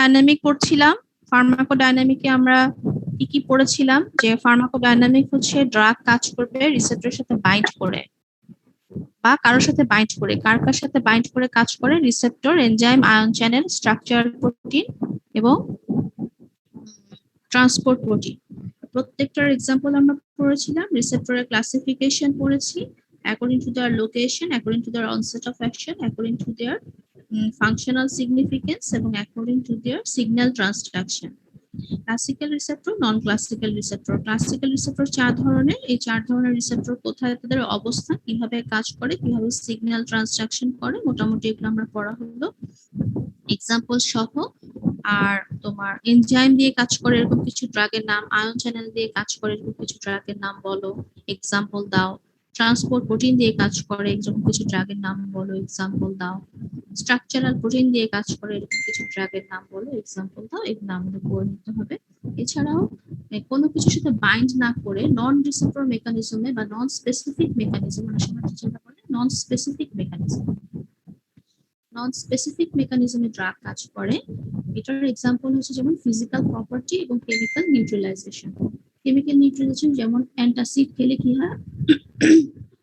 Dynamic পড়ছিলাম। ফার্মাকোডাইনামিকে আমরা কি কি পড়েছিলাম, যে ফার্মাকোডাইনামিক হচ্ছে ড্রাগ কাজ করবে রিসেপ্টরের সাথে বাইন্ড করে বা কারোর সাথে বাইন্ড করে, কার কার সাথে বাইন্ড করে কাজ করে, receptor, enzyme, ion channel, structure protein এবং ট্রান্সপোর্ট প্রোটিন। প্রত্যেকটার এক্সাম্পল আমরা পড়েছিলাম। রিসেপ্টরের ক্লাসিফিকেশন পড়েছি according to their location, according to their onset of action, according to their functional significance এবং according to their signal transduction. Classical receptor, non classical receptor. Classical receptor 4 ধরনের। এই 4 ধরনের receptor কোথায় তাদের অবস্থান, কিভাবে কাজ করে, কিভাবে সিগন্যাল ট্রান্সডাকশন করে, মোটামুটি এগুলো আমরা পড়া হলো এক্সাম্পল সহ। আর তোমার এনজাইম দিয়ে কাজ করে এরকম কিছু ড্রাগের নাম, আয়ন চ্যানেল দিয়ে কাজ করে এরকম কিছু ড্রাগের নাম বলো, এক্সাম্পল দাও। ট্রান্সপোর্ট প্রোটিন দিয়ে কাজ করে এরকম কিছু ড্রাগের নাম বলো, এক্সাম্পল দাও। স্ট্রাকচারাল প্রোটিন দিয়ে কাজ করে এরকম কিছু ড্রাগের নাম বলো, এক্সাম্পল দাও। এগুলো আমাদের পড়ে নিতে হবে। এছাড়াও কোনো কিছুর সাথে বাইন্ড না করে নন রিসেপ্টর মেকানিজমে বা নন স্পেসিফিক মেকানিজম, অনেক সময় টিচাররা বলে non specific mechanism, non specific মেকানিজমে ড্রাগ কাজ করে। এটার এক্সাম্পল হচ্ছে যেমন ফিজিক্যাল প্রপার্টি এবং কেমিক্যাল নিউট্রালাইজেশন। কেমিক্যাল নিউট্রালাইজেশন যেমন অ্যান্টাসিড খেলে কি হয়,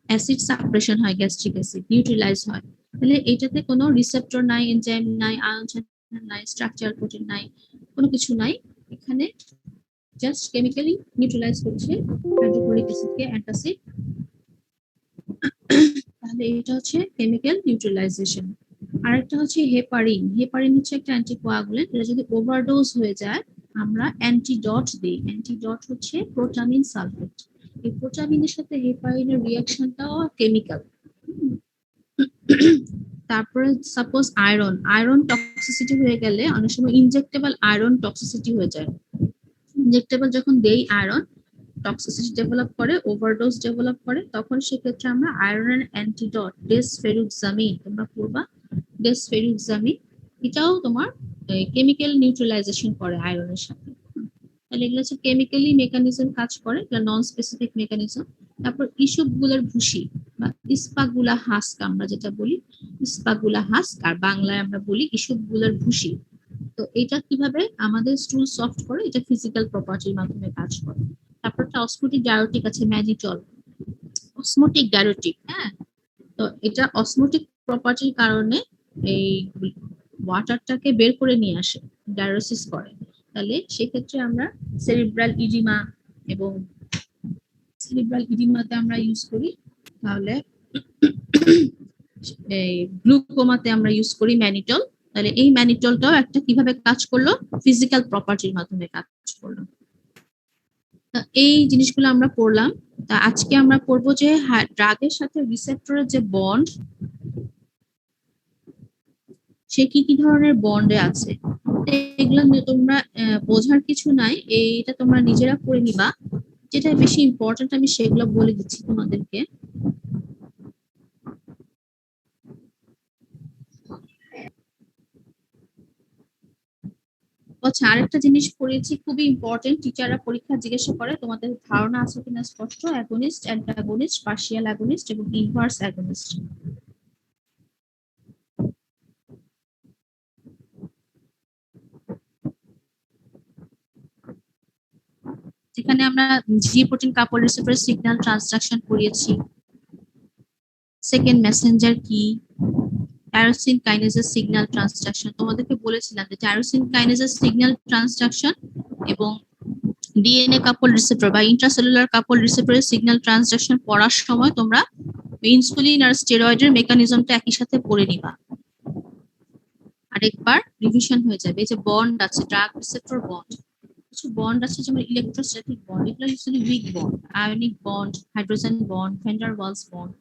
অ্যাসিড সাপ্রেশন হয়, গ্যাস্ট্রিক অ্যাসিড নিউট্রালাইজ হয়। তাহলে এটাতে কোনো রিসেপ্টর নাই, এনজাইম নাই, আয়ন চ্যানেল নাই, স্ট্রাকচারাল প্রোটিন নাই, কোনো কিছু নাই। এখানে জাস্ট কেমিক্যালি নিউট্রালাইজ করছে হাইড্রোক্লোরিক অ্যাসিডকে অ্যান্টাসিড। তাহলে এটা হচ্ছে কেমিক্যাল নিউট্রালাইজেশন। আরেকটা হচ্ছে হেপারিন। হেপারিন হচ্ছে একটা অ্যান্টিকোয়াগুলেন্ট। এটা যদি ওভারডোজ হয়ে যায় আমরা অ্যান্টিডট দিই। অ্যান্টিডট হচ্ছে প্রোটামিন সালফেট। এই প্রোটামিনের সাথে হেপারিনের রিঅ্যাকশনটাও কেমিক্যাল। তারপরে সাপোজ আয়রন, আয়রন টক্সিসিটি হয়ে গেলে অনেক সময় ইনজেক্টেবল আয়রন টক্সিসিটি হয়ে যায়। ইনজেক্টেবল যখন দেই আয়রন টক্সিসিটি ডেভেলপ করে, ওভারডোজ ডেভেলপ করে, তখন সেক্ষেত্রে আমরা আয়রনের অ্যান্টিডট ডেসফেরুক্সামিন, তোমরা পড়বা ডেসফেরুক্সামিন, এটাও তোমার কেমিক্যাল নিউট্রালাইজেশন করে আয়রনের সাথে। তাহলে এগুলো হচ্ছে কেমিক্যালি মেকানিজম কাজ করে, এগুলো নন স্পেসিফিক মেকানিজম। তারপর ইসবগুলার ভুসি বা ইস্পাগুলা হাস্ক আমরা যেটা বলি, ইস্পাগুলা হাস্ক, আর বাংলায় আমরা বলি ইসবগুলার ভুসি। তো এটা কিভাবে আমাদের স্টুল সফট করে, এটা ফিজিক্যাল প্রপার্টির মাধ্যমে কাজ করে। তারপর একটা অসমোটিক ডায়োটিক আছে ম্যাজিটল, অসমোটিক ডায়োটিক। হ্যাঁ, তো এটা অসমোটিক প্রপার্টির কারণে এই ওয়াটারটাকে বের করে নিয়ে আসে, ডায়োসিস করে। তাহলে সেক্ষেত্রে আমরা সেরিব্রাল ইডিমা এবং সেরিব্রাল ইডিমাতে আমরা ইউজ করি। তাহলে এই গ্লুকোমাতে আমরা ইউজ করি ম্যানিটল। তাহলে এই ম্যানিটলটাও একটা কিভাবে কাজ করলো, ফিজিক্যাল প্রপার্টির মাধ্যমে কাজ করলো। এই জিনিসগুলো আমরা পড়লাম। তা আজকে আমরা পড়বো যে ড্রাগের সাথে রিসেপ্টরের যে বন্ড, সে কি কি ধরনের বন্ডে আছে। এগুলো তোমরা বোঝার কিছু নাই, এইটা তোমরা নিজেরা পড়ে নিবা। যেটা বেশি ইম্পর্টেন্ট আমি সেগুলো বলে দিচ্ছি তোমাদেরকে। আচ্ছা, আরেকটা জিনিস পড়েছি খুবই ইম্পর্টেন্ট, টিচাররা পরীক্ষা জিজ্ঞাসা করে, তোমাদের ধারণা আছে কিনা স্পষ্ট। অ্যাগনিস্ট, অ্যান্টাগনিস্ট, পার্শিয়াল অ্যাগনিস্ট এবং ইনভার্স অ্যাগনিস্ট। যেখানে আমরা জি প্রোটিন কাপল রিসেপ্টর সিগন্যাল ট্রান্সডাকশন করিয়েছি। সেকেন্ড মেসেঞ্জার কি, টাইরোসিন কাইনেজের সিগন্যাল ট্রান্সডাকশন। তোমাদেরকে বলেছিলাম যে টাইরোসিন কাইনেজের সিগন্যাল ট্রান্সডাকশন এবং ডিএনএ কাপল রিসেপ্টর বা ইন্ট্রাসেলুলার কাপল রিসেপ্টরের সিগন্যাল ট্রান্সডাকশন পড়ার সময় তোমরা ইনসুলিন আর স্টেরয়েডের মেকানিজমটা একই সাথে পড়ে নিবা, আরেকবার রিভিশন হয়ে যাবে। এই যে বন্ড আছে, ড্রাগ রিসেপ্টর বন্ড, কিছু বন্ড আছে যেমন ইলেকট্রোস্ট্যাটিক বন্ড, এগুলো usually weak bond, ionic bond, hydrogen bond, van der Waals bond,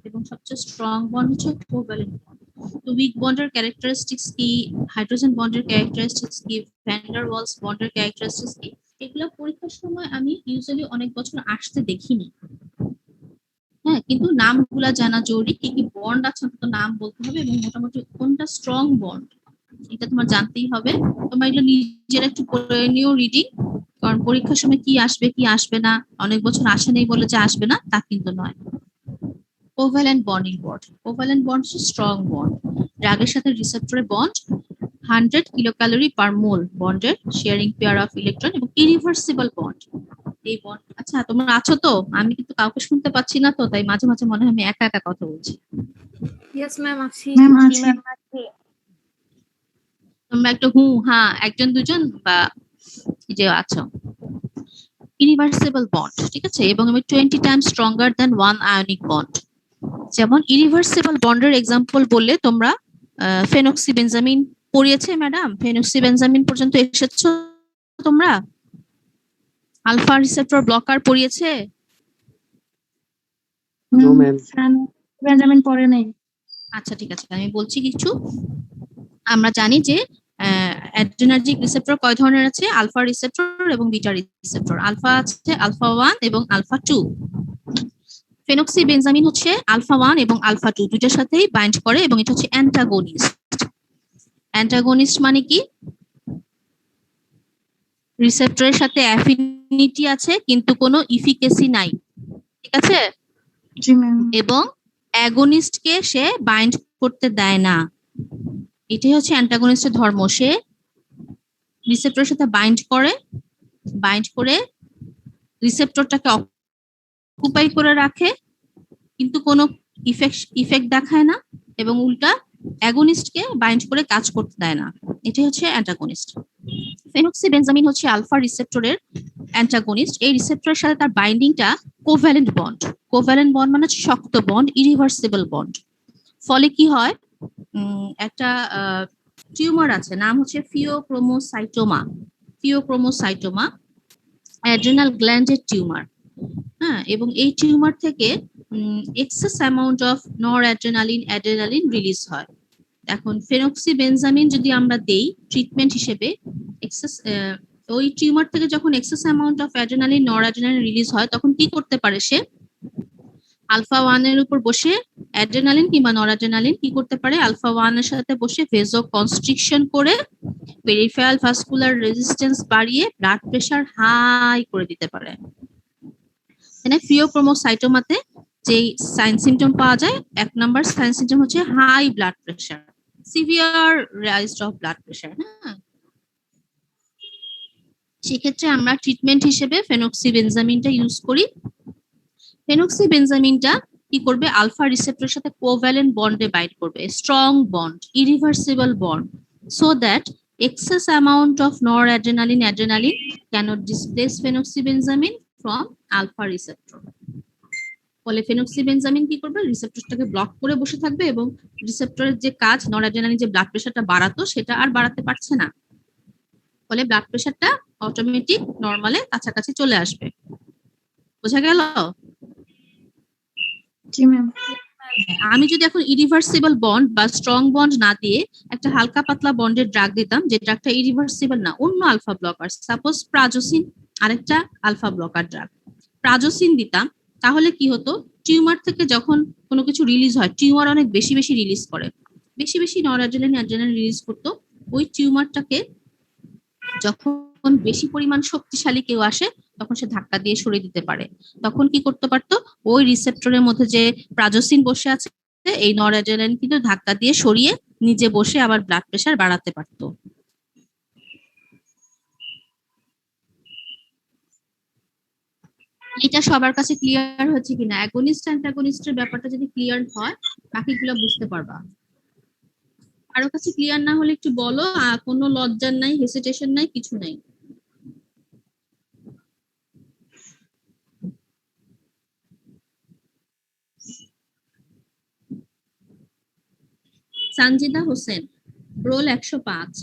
এবং সবচেয়ে স্ট্রং বন্ড হচ্ছে কোভ্যালেন্ট বন্ড। তো উইক বন্ডের ক্যারেক্টারিস্টিক্স কি, হাইড্রোজেন বন্ডের ক্যারেক্টারিস্টিক্স কি, ভ্যান ডার ওয়ালস বন্ডের ক্যারেক্টারিস্টিক্স কি, এগুলো পরীক্ষার সময় আমি ইউজুয়ালি অনেক বছর আসতে দেখিনি। হ্যাঁ, কিন্তু নামগুলা জানা জরুরি, কি কি বন্ড আছে তো নাম বলতে হবে, এবং মোটামুটি কোনটা স্ট্রং বন্ড এটা তোমার জানতেই হবে। তোমার এগুলো নিজের একটু পড়ে নিও রিডিং, কারণ পরীক্ষার সময় কি আসবে কি আসবে না, অনেক বছর আসে নেই বলে যে আসবে না তা কিন্তু নয়। Covalent bonding bond, covalent bond হচ্ছে স্ট্রং বন্ড, ড্রাগের সাথে রিসেপ্টরের বন্ড 100 কিলোক্যালোরি পার মোল বন্ডের শেয়ারিং পেয়ার অফ ইলেকট্রন এবং ইরিভার্সিবল বন্ড। এই বন্ড, আচ্ছা তোমরা আছো তো? আমি কিন্তু কাউকে শুনতে পাচ্ছি না তো, তাই মাঝে মাঝে মনে হয় আমি একা একা কথা বলছি। ইয়েস ম্যাম আছি। ম্যাম আছি। তোমরা একটু হ্যাঁ একজন দুজন বা যে আছো। ইরিভার্সিবল বন্ড, ঠিক আছে, এবং 20 times stronger than one ionic bond. যেমন ইরিভার্সিবল বন্ডের এক্সাম্পল বললে তোমরা ফেনক্সিবেনজামিন পড়িয়েছে ম্যাডাম, ফেনক্সিবেনজামিন পর্যন্ত এসেছো তোমরা? আলফা রিসেপ্টর ব্লকার পড়িয়েছে? নো ম্যাম, বেঞ্জামিন পড়ে নাই। আচ্ছা ঠিক আছে, আমি বলছি কিছু। আমরা জানি যে অ্যাড্রেনার্জিক রিসেপ্টর কয় ধরনের আছে? আলফা রিসেপ্টর এবং বিটা রিসেপ্টর। আলফা আছে আলফা 1 এবং আলফা 2। ফেনক্সিবেনজামিন হচ্ছে আলফা 1 এবং আলফা 2 দুইটার সাথেই বাইন্ড করে এবং এটা হচ্ছে অ্যান্টাগনিস্ট। অ্যান্টাগনিস্ট মানে কি? রিসেপ্টরের সাথে অ্যাফিনিটি আছে কিন্তু কোনো ইফিকেসি নাই, ঠিক আছে? জি ম্যাম। এবং অ্যাগনিস্টকে সে বাইন্ড করতে দেয় না। এটাই হচ্ছে অ্যান্টাগনিস্টের ধর্ম। সে রিসেপ্টরের সাথে বাইন্ড করে রিসেপ্টরটাকে অকুপাই করে রাখে কিন্তু কোনো ইফেক্ট দেখায় না, এবং উল্টা অ্যাগনিস্টকে বাইন্ড করে কাজ করতে দেয় না। এটাই হচ্ছে অ্যান্টাগনিস্ট। ফেনক্সিবেনজামিন হচ্ছে আলফা রিসেপ্টরের অ্যান্টাগনিস্ট। এই রিসেপ্টরের সাথে তার বাইন্ডিংটা কোভ্যালেন্ট বন্ড। কোভ্যালেন্ট বন্ড মানে শক্ত বন্ড, ইরিভার্সিবল বন্ড। ফলে কি হয়, একটা টিউমার আছে, নাম হচ্ছে ফিওক্রোমোসাইটোমা। ফিওক্রোমোসাইটোমা অ্যাড্রেনাল গ্ল্যান্ডের টিউমার। হ্যাঁ, এবং এই টিউমার থেকে excess amount of noradrenaline release হয়। এখন ফেনক্সিবেনজামিন যদি আমরা দেই ট্রিটমেন্ট হিসেবে, এক্সেস ওই টিউমার থেকে যখন এক্সেস অ্যামাউন্ট অফ অ্যাড্রেনালিন নর অ্যাড্রেনালিন রিলিজ হয় তখন কি করতে পারে সে? আলফা 1 এর উপর বসে অ্যাড্রেনালিন কিংবা নরঅ্যাড্রেনালিন কি করতে পারে? আলফা 1 এর সাথে বসে ভেজো কনস্ট্রিকশন করে পেরিফেরাল ভাস্কুলার রেজিস্ট্যান্স বাড়িয়ে ব্লাড প্রেশার হাই করে দিতে পারে। মানে ফিওক্রোমোসাইটোমাতে যে সাইন সিম্পটম পাওয়া যায়, 1 নাম্বার সাইন সিম্পটম হচ্ছে high blood pressure, severe rise of blood pressure. হ্যাঁ, সেক্ষেত্রে আমরা ট্রিটমেন্ট হিসেবে ফেনক্সিবেনজামিনটা ইউজ করি। ফেনক্সিবেনজামিনটা কি করবে? আলফা রিসেপ্টরের সাথে কোভ্যালেন্ট বন্ডে বাইন্ড করবে, strong bond, irreversible bond, so that excess amount of adrenaline cannot displace phenoxybenzamin from alpha receptor. ফলে ফেনক্সিবেনজামিন কি করবে? রিসেপ্টরটাকে ব্লক করে বসে থাকবে এবং রিসেপ্টরের যে কাজ, নরঅ্যাড্রেনালিন যে ব্লাড প্রেশারটা বাড়াতো সেটা আর বাড়াতে পারছে না। ফলে ব্লাড প্রেশারটা অটোমেটিক নরমালে কাছাকাছি চলে আসবে। বোঝা গেল? জি ম্যাম। আমি যদি এখন ইরিভার্সিবল বন্ড বা স্ট্রং বন্ড না দিয়ে একটা হালকা পাতলা বন্ডের ড্রাগ দিতাম, যে ড্রাগটা ইরিভার্সিবল না, অন্য আলফা ব্লকার, সাপোজ প্রাজোসিন, আরেকটা আলফা ব্লকার ড্রাগ, প্রাজোসিন দিতাম, তাহলে কি হতো? টিউমার থেকে যখন কোনো কিছু রিলিজ হয়, টিউমার অনেক বেশি বেশি রিলিজ করে, বেশি বেশি নরঅ্যাড্রেনালিন রিলিজ করতো। ওই টিউমারটাকে যখন বেশি পরিমাণ শক্তিশালী কেউ আসে তখন সে ধাক্কা দিয়ে সরিয়ে দিতে পারে। তখন কি করতে পারতো? ওই রিসেপ্টরের মধ্যে যে প্রাজোসিন বসে আছে, এই নরঅ্যাড্রেনালিন কিন্তু ধাক্কা দিয়ে সরিয়ে নিজে বসে আবার ব্লাড প্রেশার বাড়াতে পারতো। এটা সবার কাছে ক্লিয়ার হচ্ছে কিনা? অ্যাগনিস্ট অ্যান্টাগনিস্টের ব্যাপারটা যদি ক্লিয়ার হয় বাকিগুলো বুঝতে পারবা। কারো কাছে ক্লিয়ার না হলে একটু বলো, কোনো লজ্জার নাই, হেসিটেশন নাই, কিছু নাই। সানজিদা হোসেন, রোল 105।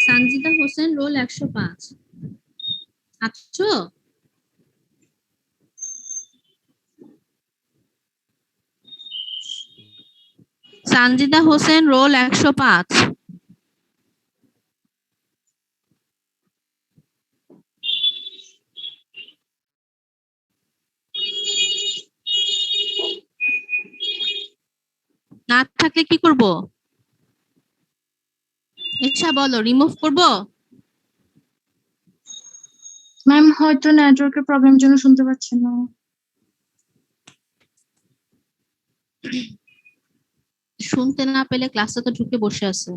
সানজিদা হোসেন, রোল 105। আছো? সানজিদা হোসেন, রোল 105। না থাকলে কি করব? ইচ্ছা বলো, রিমুভ করব? ম্যাম হয়তো নেটওয়ার্কের প্রবলেমের জন্য শুনতে পাচ্ছেন না। শুনতে না পেলে ক্লাসে তো ঢুকে বসে আছে।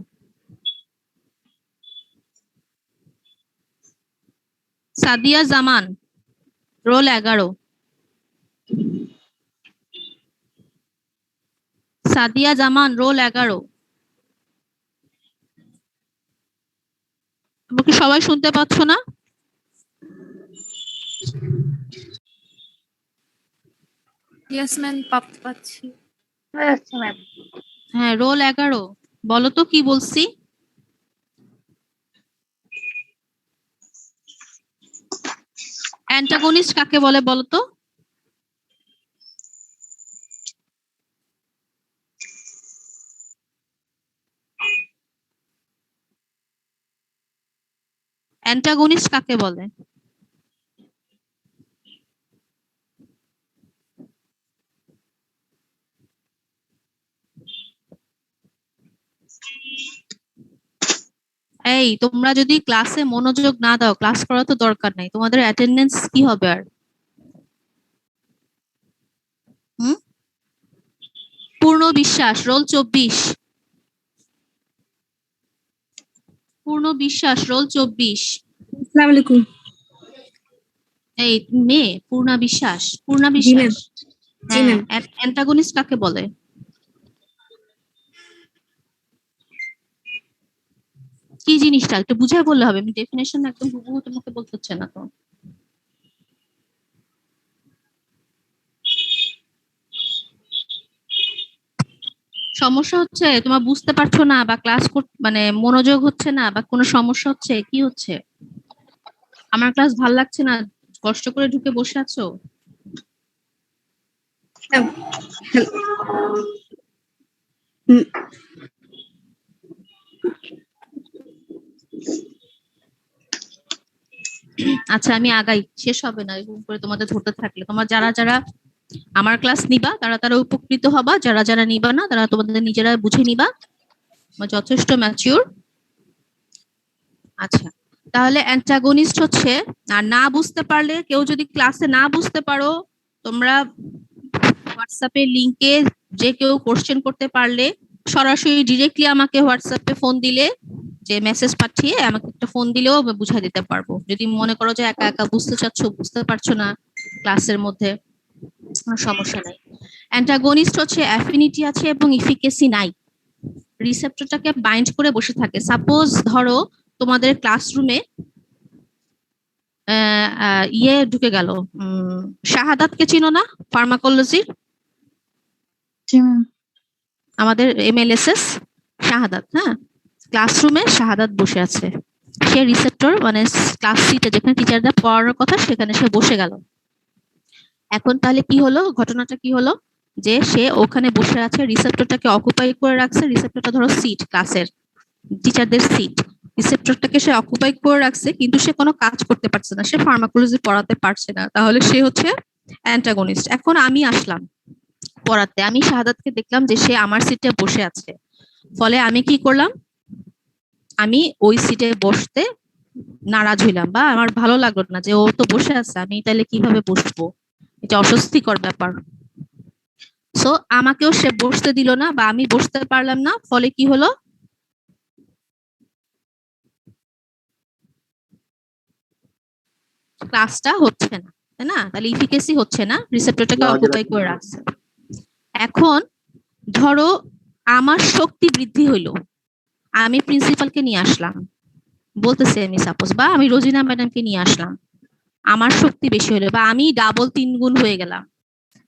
সাদিয়া জামান, রোল 11। সাদিয়া জামান, রোল 11। তোমরা কি সবাই শুনতে পাচ্ছ না? Yes, ma'am. পাচ্ছি। আচ্ছা ম্যাম। হ্যাঁ, রোল 11। বলো তো কি বলছি? অ্যান্টাগনিস্ট কাকে বলে বলো তো? অ্যান্টাগনিস্ট কাকে বলে? এই তোমরা যদি ক্লাসে মনোযোগ না দাও, ক্লাস করা তো দরকার নাই, তোমাদের অ্যাটেন্ডেন্স কি হবে আর? হুম? পূর্ণ বিশ্বাস, রোল 24। পূর্ণ বিশ্বাস, রোল 24। আসসালামু আলাইকুম। এই মেয়ে পূর্ণা বিশ্বাস, পূর্ণা জি বিশ্বাস। ম্যাম। জি হ্যাঁ, ম্যাম। অ্যান্টাগনিস্ট কাকে বলে? কি জিনিসটা একটু বুঝায় বললে হবে, আমি ডেফিনেশন একদম হুবহু তোমাকে বলতে হচ্ছে না তো। সমস্যা হচ্ছে তোমার বুঝতে পারছো না, বা ক্লাস মানে মনোযোগ হচ্ছে না, বা কোনো সমস্যা হচ্ছে, কি হচ্ছে? আমার ক্লাস ভাল লাগছে না, কষ্ট করে ঢুকে বসে আছো? ম্যাম, হুম, আচ্ছা আমি আগাই, শেষ হবে না এরকম করে তোমাদের ধরতে থাকলে। তোমার যারা যারা আমার ক্লাস নিবা তারা তারা উপকৃত হবা, যারা যারা নিবা না তারা তোমাদের নিজেরা বুঝে নিবা। তোমরা যথেষ্ট ম্যাচিউর। আচ্ছা, তাহলে অ্যান্টাগনিস্ট হচ্ছে, আর না বুঝতে পারলে, কেউ যদি ক্লাসে না বুঝতে পারো, তোমরা হোয়াটসঅ্যাপে লিংকে যে কেউ কোশ্চেন করতে পারলে সরাসরি ডিরেক্টলি আমাকে হোয়াটসঅ্যাপে ফোন দিলে, যে মেসেজ পাঠিয়ে আমাকে একটা ফোন দিলেও আমি বুঝাই দিতে পারবো। যদি মনে করো যে একা একা বুঝতে চাচ্ছ, বুঝতে পারছো না ক্লাসের মধ্যে, কোনো সমস্যা নাই। অ্যান্টাগনিস্ট হচ্ছে অ্যাফিনিটি আছে এবং ইফিকেসি নাই, রিসেপ্টরটাকে বাইন্ড করে বসে থাকে। সাপোজ ধরো তোমাদের ক্লাসরুমে ইয়ে ঢুকে গেল, শাহাদাতকে চিনো না? ফার্মাকোলজির জি ম্যাম। আমাদের এমএলএসএস শাহাদাত, হ্যাঁ, ক্লাসরুমে শাহাদাত বসে আছে। সে রিসেপ্টর মানে ক্লাস সিটে যেখানে টিচাররা পড়ানোর কথা সেখানে সে বসে গেল। এখন তাহলে কি হলো, ঘটনাটা কি হলো, যে সে ওখানে বসে আছে, রিসেপ্টরটাকে অকুপাই করে রাখছে। রিসেপ্টরটা ধরো সিট, ক্লাসের টিচারদের সিট, রিসেপ্টরটাকে সে অকুপাই করে রাখছে, কিন্তু সে কোনো কাজ করতে পারছে না, সে ফার্মাকোলজি পড়াতে পারছে না। তাহলে সে হচ্ছে অ্যান্টাগনিস্ট। এখন আমি আসলাম পড়াতে, আমি শাহাদাতকে দেখলাম যে সে আমার সিটে বসে আছে, ফলে আমি কি করলাম, আমি ওই সিটে বসতে নারাজ হইলাম, বা আমার ভালো লাগলো না যে ও তো বসে আছে, আমি তাহলে কিভাবে বসবো, এটা অস্বস্তিকর ব্যাপার। সো আমাকেও সে বসতে দিল না, বা আমি বসতে পারলাম না, ফলে কি হলো, ক্লাসটা হচ্ছে না, তাই না? তাহলে ইফিকেসি হচ্ছে না, রিসেপ্টরটাকে অকুপাই করে রাখছে। এখন ধরো আমার শক্তি বৃদ্ধি হইলো, আমি প্রিন্সিপালকে নিয়ে আসলাম, বলতেছি আমি সাপোজ, বা আমি রোজিনা ম্যাডামকে নিয়ে আসলাম, আমার শক্তি বেশি হলো, বা আমি ডাবল 3 গুণ হয়ে গেলাম,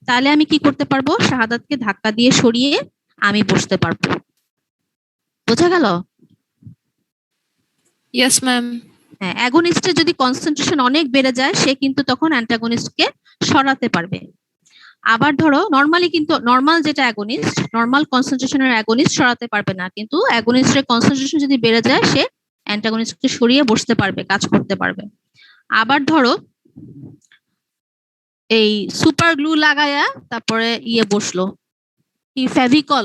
তাহলে আমি কি করতে পারবো, শাহাদাতকে ধাক্কা দিয়ে সরিয়ে আমি বসতে পারবো। বোঝা গেল? Yes, ma'am. হ্যাঁ, অ্যাগনিস্টের যদি কনসেন্ট্রেশন অনেক বেড়ে যায়, সে কিন্তু তখন অ্যান্টাগনিস্টকে সরাতে পারবে। আবার ধরো নরমালি, কিন্তু নরমাল যেটা অ্যাগনিস্ট, নরমাল কনসেন্ট্রেশনের অ্যাগনিস্ট সরাতে পারবে না, কিন্তু অ্যাগনিস্টের কনসেন্ট্রেশন যদি বেড়ে যায় সে অ্যান্টাগনিস্টকে সরিয়ে বসতে পারবে, কাজ করতে পারবে। আবার ধরো এই সুপার গ্লু লাগায়া তারপরে ইয়ে বসলো, কি ফেভিকল,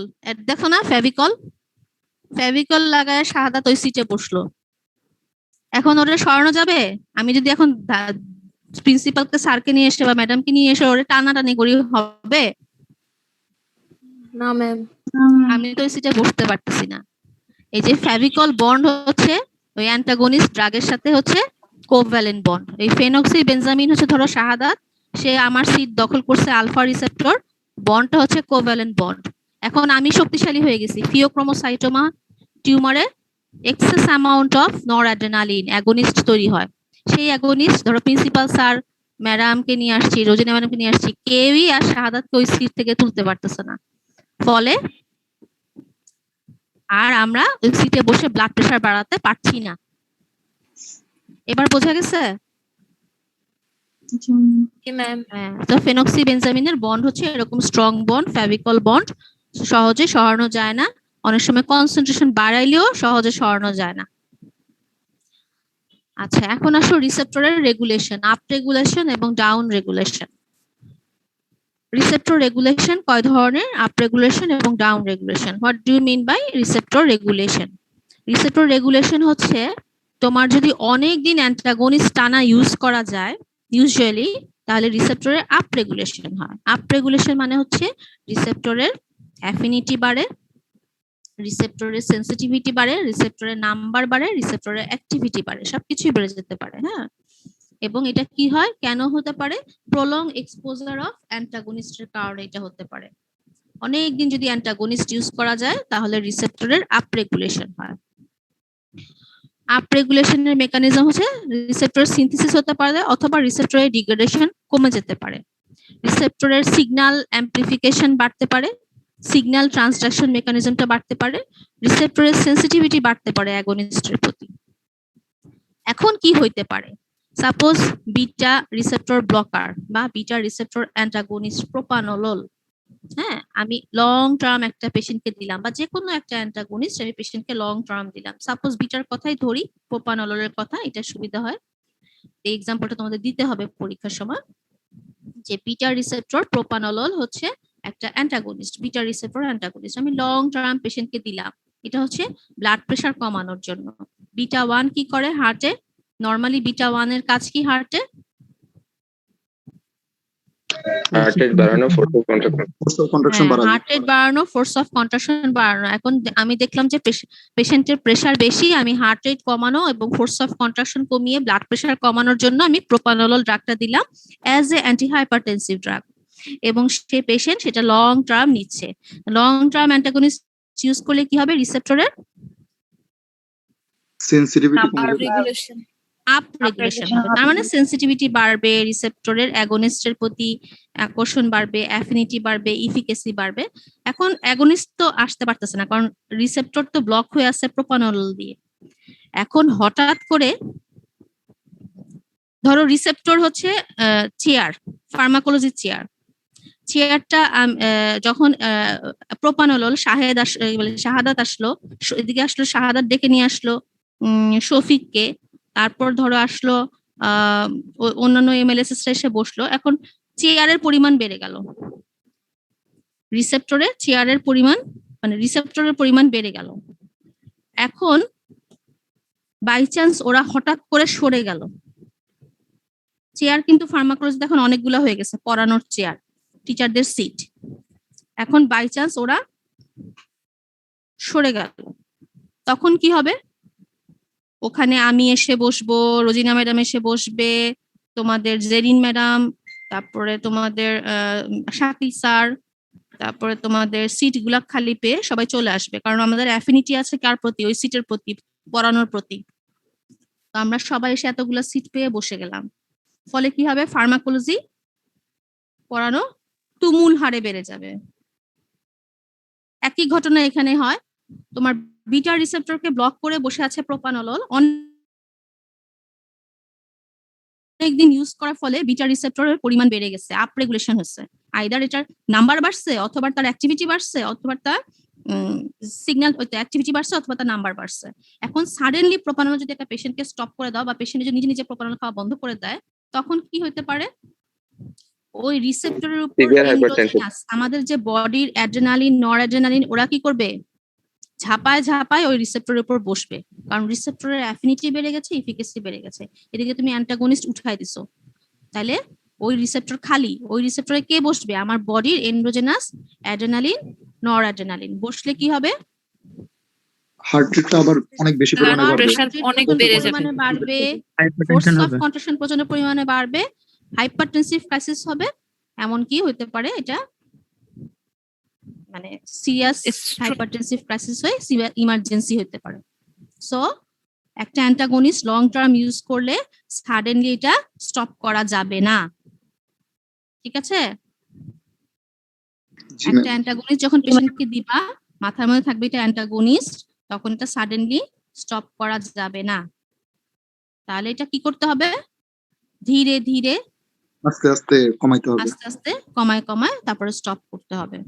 দেখো না ফেভিকল, ফেভিকল লাগায়া শাহাদাত ওই সিটে বসলো, এখন ওটা সরানো যাবে? আমি যদি এখন প্রিন্সিপালকে স্যারকে নিয়ে এসে বা ম্যাডামকে নিয়ে এসে ওরে টানাটানি করি, হবে? না ম্যাম। আমি তো এই সিটে বসতে পারতেছি না। এই যে ফেভিকল বন্ড হচ্ছে ওই অ্যান্টাগনিস্ট ড্রাগের সাথে হচ্ছে কোভ্যালেন্ট বন্ড। এই ফেনক্সি বেনজামিন হচ্ছে ধরো শাহাদাত, সে আমার সিট দখল করছে আলফা রিসেপ্টর, বন্ডটা হচ্ছে কোভ্যালেন্ট বন্ড। এখন আমি শক্তিশালী হয়ে গেছি, ফিওক্রোমোসাইটোমা টিউমারে excess amount of noradrenaline agonist তৈরি হয়। সেই অ্যাগনিস্ট ধরো প্রিন্সিপাল স্যার ম্যাডামকে নিয়ে আসছি, রোজিনা ম্যাডামকে নিয়ে আসছি, কেউই আর শাহাদাতকে ওই সিট থেকে তুলতে পারতেছে না। ফলে আর আমরা ওই সিটে বসে ব্লাড প্রেশার বাড়াতে পারছি না। এবার বোঝা গেছে? জি ম্যাম। তো ফেনক্সি বেনজামিনের বন্ড হচ্ছে এরকম স্ট্রং বন্ড, ফেভিকল বন্ড, সহজে সরানো যায় না। অনেক সময় কনসেন্ট্রেশন বাড়াইলেও সহজে সরানো যায় না। আচ্ছা, এখন আসো রিসেপ্টরের রেগুলেশন, আপ রেগুলেশন এবং ডাউন রেগুলেশন। রিসেপ্টর রেগুলেশন কয় ধরনের? আপ রেগুলেশন এবং down regulation. What do you mean by receptor regulation? Receptor regulation হচ্ছে তোমার যদি অনেক দিন অ্যান্টাগনিস্ট টানা ইউজ করা যায় ইউজুয়ালি, তাহলে রিসেপ্টরের আপ রেগুলেশন হয়। আপ রেগুলেশন মানে হচ্ছে রিসেপ্টরের অ্যাফিনিটি বাড়ে, রিসেপ্টরের সেন্সিটিভিটি বাড়ে, রিসেপ্টরের নাম্বার বাড়ে, রিসেপ্টরের অ্যাক্টিভিটি বাড়ে, সবকিছুই বেড়ে যেতে পারে। হ্যাঁ, এবং এটা কি হয়, কেন হতে পারে? প্রলং এক্সপোজার অফ অ্যান্টাগনিস্টের কারণে এটা হতে পারে। অনেক দিন যদি অ্যান্টাগনিস্ট ইউজ করা যায় তাহলে রিসেপ্টরের আপ রেগুলেশন হয়। আপ রেগুলেশনের মেকানিজম হচ্ছে রিসেপ্টরের সিনথেসিস হতে পারে অথবা রিসেপ্টরের ডিগ্রেডেশন কমে যেতে পারে, রিসেপ্টরের সিগন্যাল অ্যাম্প্লিফিকেশন বাড়তে পারে, সিগন্যাল ট্রান্সডাকশন মেকানিজমটা বাড়তে পারে, রিসেপ্টরের সেন্সিটিভিটি বাড়তে পারে অ্যাগনিস্টের প্রতি। এখন কি হইতে পারে? সাপোজ বিটা রিসেপ্টর ব্লকার বা বিটা রিসেপ্টর অ্যান্টাগনিস্ট প্রোপানোলল, হ্যাঁ, আমি লং টার্ম একটা পেশেন্টকে দিলাম, বা যে কোনো একটা অ্যান্টাগনিস্ট আমি পেশেন্টকে লং টার্ম দিলাম। সাপোজ বিটার কথাই ধরি, প্রোপানোললের কথা, এটা সুবিধা হয়। এই এক্সাম্পলটা তোমাদের দিতে হবে পরীক্ষার সময়, যে বিটা রিসেপ্টর প্রোপানোলল হচ্ছে একটা অ্যান্টাগনিস্ট, বিটা রিসেপ্টর অ্যান্টাগনিস্ট আমি লং টার্ম পেশেন্টকে দিলাম। এটা হচ্ছে ব্লাড প্রেশার কমানোর জন্য। বিটা 1 কি করে হার্টে? নরমালি বিটা 1 এর কাজ কি হার্টে? হার্ট রেট বাড়ানো, ফোর্স অফ কন্ট্রাকশন বাড়ানো। হার্ট রেট বাড়ানো, ফোর্স অফ কন্ট্রাকশন বাড়ানো। এখন আমি দেখলাম যে পেশেন্টের প্রেশার বেশি, আমি হার্ট রেট কমানো এবং ফোর্স অফ কন্ট্রাকশন কমিয়ে ব্লাড প্রেশার কমানোর জন্য আমি প্রোপানোলল ড্রাগটা দিলাম অ্যাজ এ অ্যান্টিহাইপারটেনসিভ ড্রাগ, এবং সে পেশেন্ট সেটা লং টার্ম নিচ্ছে। লং টার্ম অ্যান্টাগনিস্ট ইউজ করলে কি হবে? রিসেপ্টরের সেনসিটিভিটি রেগুলেশন। আপ রেগুলেশন হবে। তার মানে সেন্সিটিভিটি বাড়বে, রিসেপ্টরের অ্যাগনিস্টের প্রতি আকর্ষণ বাড়বে, অ্যাফিনিটি বাড়বে, ইফিকেসি বাড়বে। এখন অ্যাগনিস্ট তো আসতে পারতেছে না, কারণ রিসেপ্টর তো ব্লক হয়ে আছে প্রোপানোলল দিয়ে। এখন হঠাৎ করে ধরো রিসেপ্টর হচ্ছে চেয়ার, ফার্মাকোলজি চেয়ার, চেয়ারটা যখন প্রোপানোলল শাহাদাত আসলো, এদিকে আসলো শাহাদাত ডেকে নিয়ে আসলো শফিককে, তারপর ধরো আসলো অন্যান্য এমএলএসএস এসে বসলো। এখন চেয়ারের পরিমাণ বেড়ে গেল, রিসেপ্টরে চেয়ারের পরিমাণ মানে রিসেপ্টরের পরিমাণ বেড়ে গেল। এখন বাই চান্স ওরা হঠাৎ করে সরে গেল, চেয়ার কিন্তু ফার্মাকোলজিতে এখন অনেকগুলো হয়ে গেছে, পড়ানোর চেয়ার, টিচারদের সিট, এখন বাই চান্স ওরা সরে গেল, তখন কি হবে? ওখানে আমি এসে বসবো, রোজিনা ম্যাডাম এসে বসবে, তোমাদের জেরিন ম্যাডাম, তারপরে তোমাদের শাকিল স্যার, তারপরে তোমাদের সিট গুলা খালি পেয়ে সবাই চলে আসবে, কারণ আমাদের অ্যাফিনিটি আছে কার প্রতি? ওই সিটের প্রতি, পড়ানোর প্রতি। তো আমরা সবাই এসে এতগুলা সিট পেয়ে বসে গেলাম, ফলে কি হবে? ফার্মাকোলজি পড়ানো তুমুল হারে বেড়ে যাবে। একই ঘটনা এখানে হয়, তোমার বিটা রিসেপ্টরকে ব্লক করে বসে আছে প্রোপানোলল, অনেকদিন ইউজ করার ফলে বিটা রিসেপ্টরের পরিমাণ বেড়ে গেছে, আপ রেগুলেশন হচ্ছে। আইদার এটার নাম্বার বাড়ছে, অথবা তার অ্যাক্টিভিটি বাড়ছে, অথবা তার সিগন্যাল অ্যাক্টিভিটি বাড়ছে, অথবা তার নাম্বার বাড়ছে। এখন সাডেনলি প্রোপানোল যদি একটা পেশেন্টকে স্টপ করে দাও, বা পেশেন্ট যদি নিজে নিজে প্রোপানোল খাওয়া বন্ধ করে দেয়, তখন কি হতে পারে? ওই রিসেপ্টরের উপর এন্ডোজেনাস আমাদের যে বডির অ্যাড্রেনালিন, নরঅ্যাড্রেনালিন, ওরা কি করবে? ঝাপায় ঝাপায় ওই রিসেপ্টরের উপর বসবে, কারণ রিসেপ্টরের অ্যাফিনিটি বেড়ে গেছে, ইফিকেসি বেড়ে গেছে। এদিকে তুমি অ্যান্টাগনিস্ট উঠাই দিছো, তাহলে ওই রিসেপ্টর খালি, ওই রিসেপ্টরে কে বসবে? আমার বডির এন্ডোজেনাস অ্যাড্রেনালিন, নরঅ্যাড্রেনালিন বসলে কি হবে? হার্ট রেটটা আবার অনেক বেশি পরিমাণে Blood বাড়বে। pressure হার্ট রেট অনেক প্রচন্ড বেড়ে যাবে। পরিমাণে বাড়বে, ফোর্স হাইপারটেনশন অফ হবে। কন্ট্রাকশন প্রচন্ড পরিমাণে বাড়বে, হাইপারটেনসিভ ক্রাইসিস হবে, এমনকি হতে পারে এটা মানে সিরিয়াস Stroke. হাইপারটেনসিভ ক্রাইসিস হয়ে ইমার্জেন্সি হতে পারে। সো একটা অ্যান্টাগনিস্ট লং টার্ম ইউজ করলে সাডেনলি এটা স্টপ করা যাবে না, ঠিক আছে? জি একটা ম্যাম। অ্যান্টাগনিস্ট যখন পেশেন্টকে দিবা মাথার মধ্যে থাকবে এটা অ্যান্টাগনিস্ট, তখন এটা সাডেনলি স্টপ করা যাবে না। তাহলে এটা কি করতে হবে? ধীরে ধীরে আস্তে আস্তে কমাইতে হবে। আস্তে আস্তে কমায় কমায় তারপরে স্টপ করতে হবে।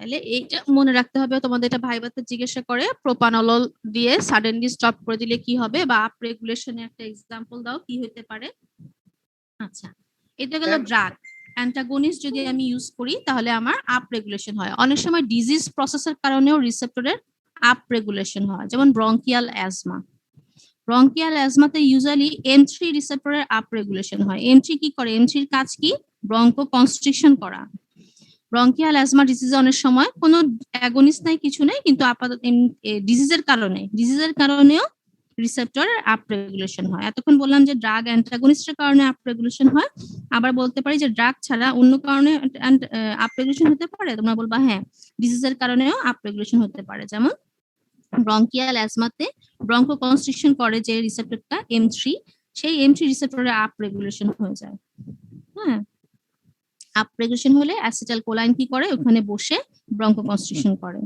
তাহলে এইটা মনে রাখতে হবে, তোমাদের এটা ভাইবাতে জিজ্ঞাসা করে প্রোপানল দিয়ে সাডেনলি স্টপ করে দিলে কি হবে, বা আপ রেগুলেশনে একটা এক্সাম্পল দাও কি হতে পারে। আচ্ছা, এটা গেল ড্রাগ। অ্যান্টাগনিস্ট যদি আমি ইউজ করি তাহলে আমার আপ রেগুলেশন হয়। অনেক সময় ডিজিজ প্রসেসের কারণেও রিসেপ্টরের আপ রেগুলেশন হয়, যেমন ব্রঙ্কিয়াল অ্যাজমা। ব্রঙ্কিয়াল অ্যাজমাতে ইউজুয়ালি M3 রিসেপ্টরের আপ রেগুলেশন হয়। M3 কি করে? M3 এর কাজ কি? ব্রঙ্কো কনস্ট্রিকশন করা। ব্রঙ্কিয়াল অ্যাজমা ডিজিজে অনেক সময় কোনো অ্যাগনিস্ট নাই, কিছু নাই, কিন্তু আপাতত ডিজিজের কারণেও রিসেপ্টরের আপ রেগুলেশন হয়। এতক্ষণ বললাম যে ড্রাগ অ্যান্টাগনিস্টের কারণে আপ রেগুলেশন হয়, আবার বলতে পারি যে ড্রাগ ছাড়া অন্য কারণে আপ রেগুলেশন হতে পারে। তোমরা বলবা হ্যাঁ, ডিজিজের কারণেও আপ রেগুলেশন হতে পারে। যেমন ব্রঙ্কিয়াল অ্যাজমাতে ব্রঙ্কো কনস্ট্রিকশন করে যে রিসেপ্টরটা M3, সেই M3 রিসেপ্টরের আপ রেগুলেশন হয়ে যায়। হ্যাঁ, আপ রেগুলেশন হলে অ্যাসিটাইল কোলাইন কি করে? ওখানে বসে ব্রঙ্কো কনস্ট্রিকশন করে।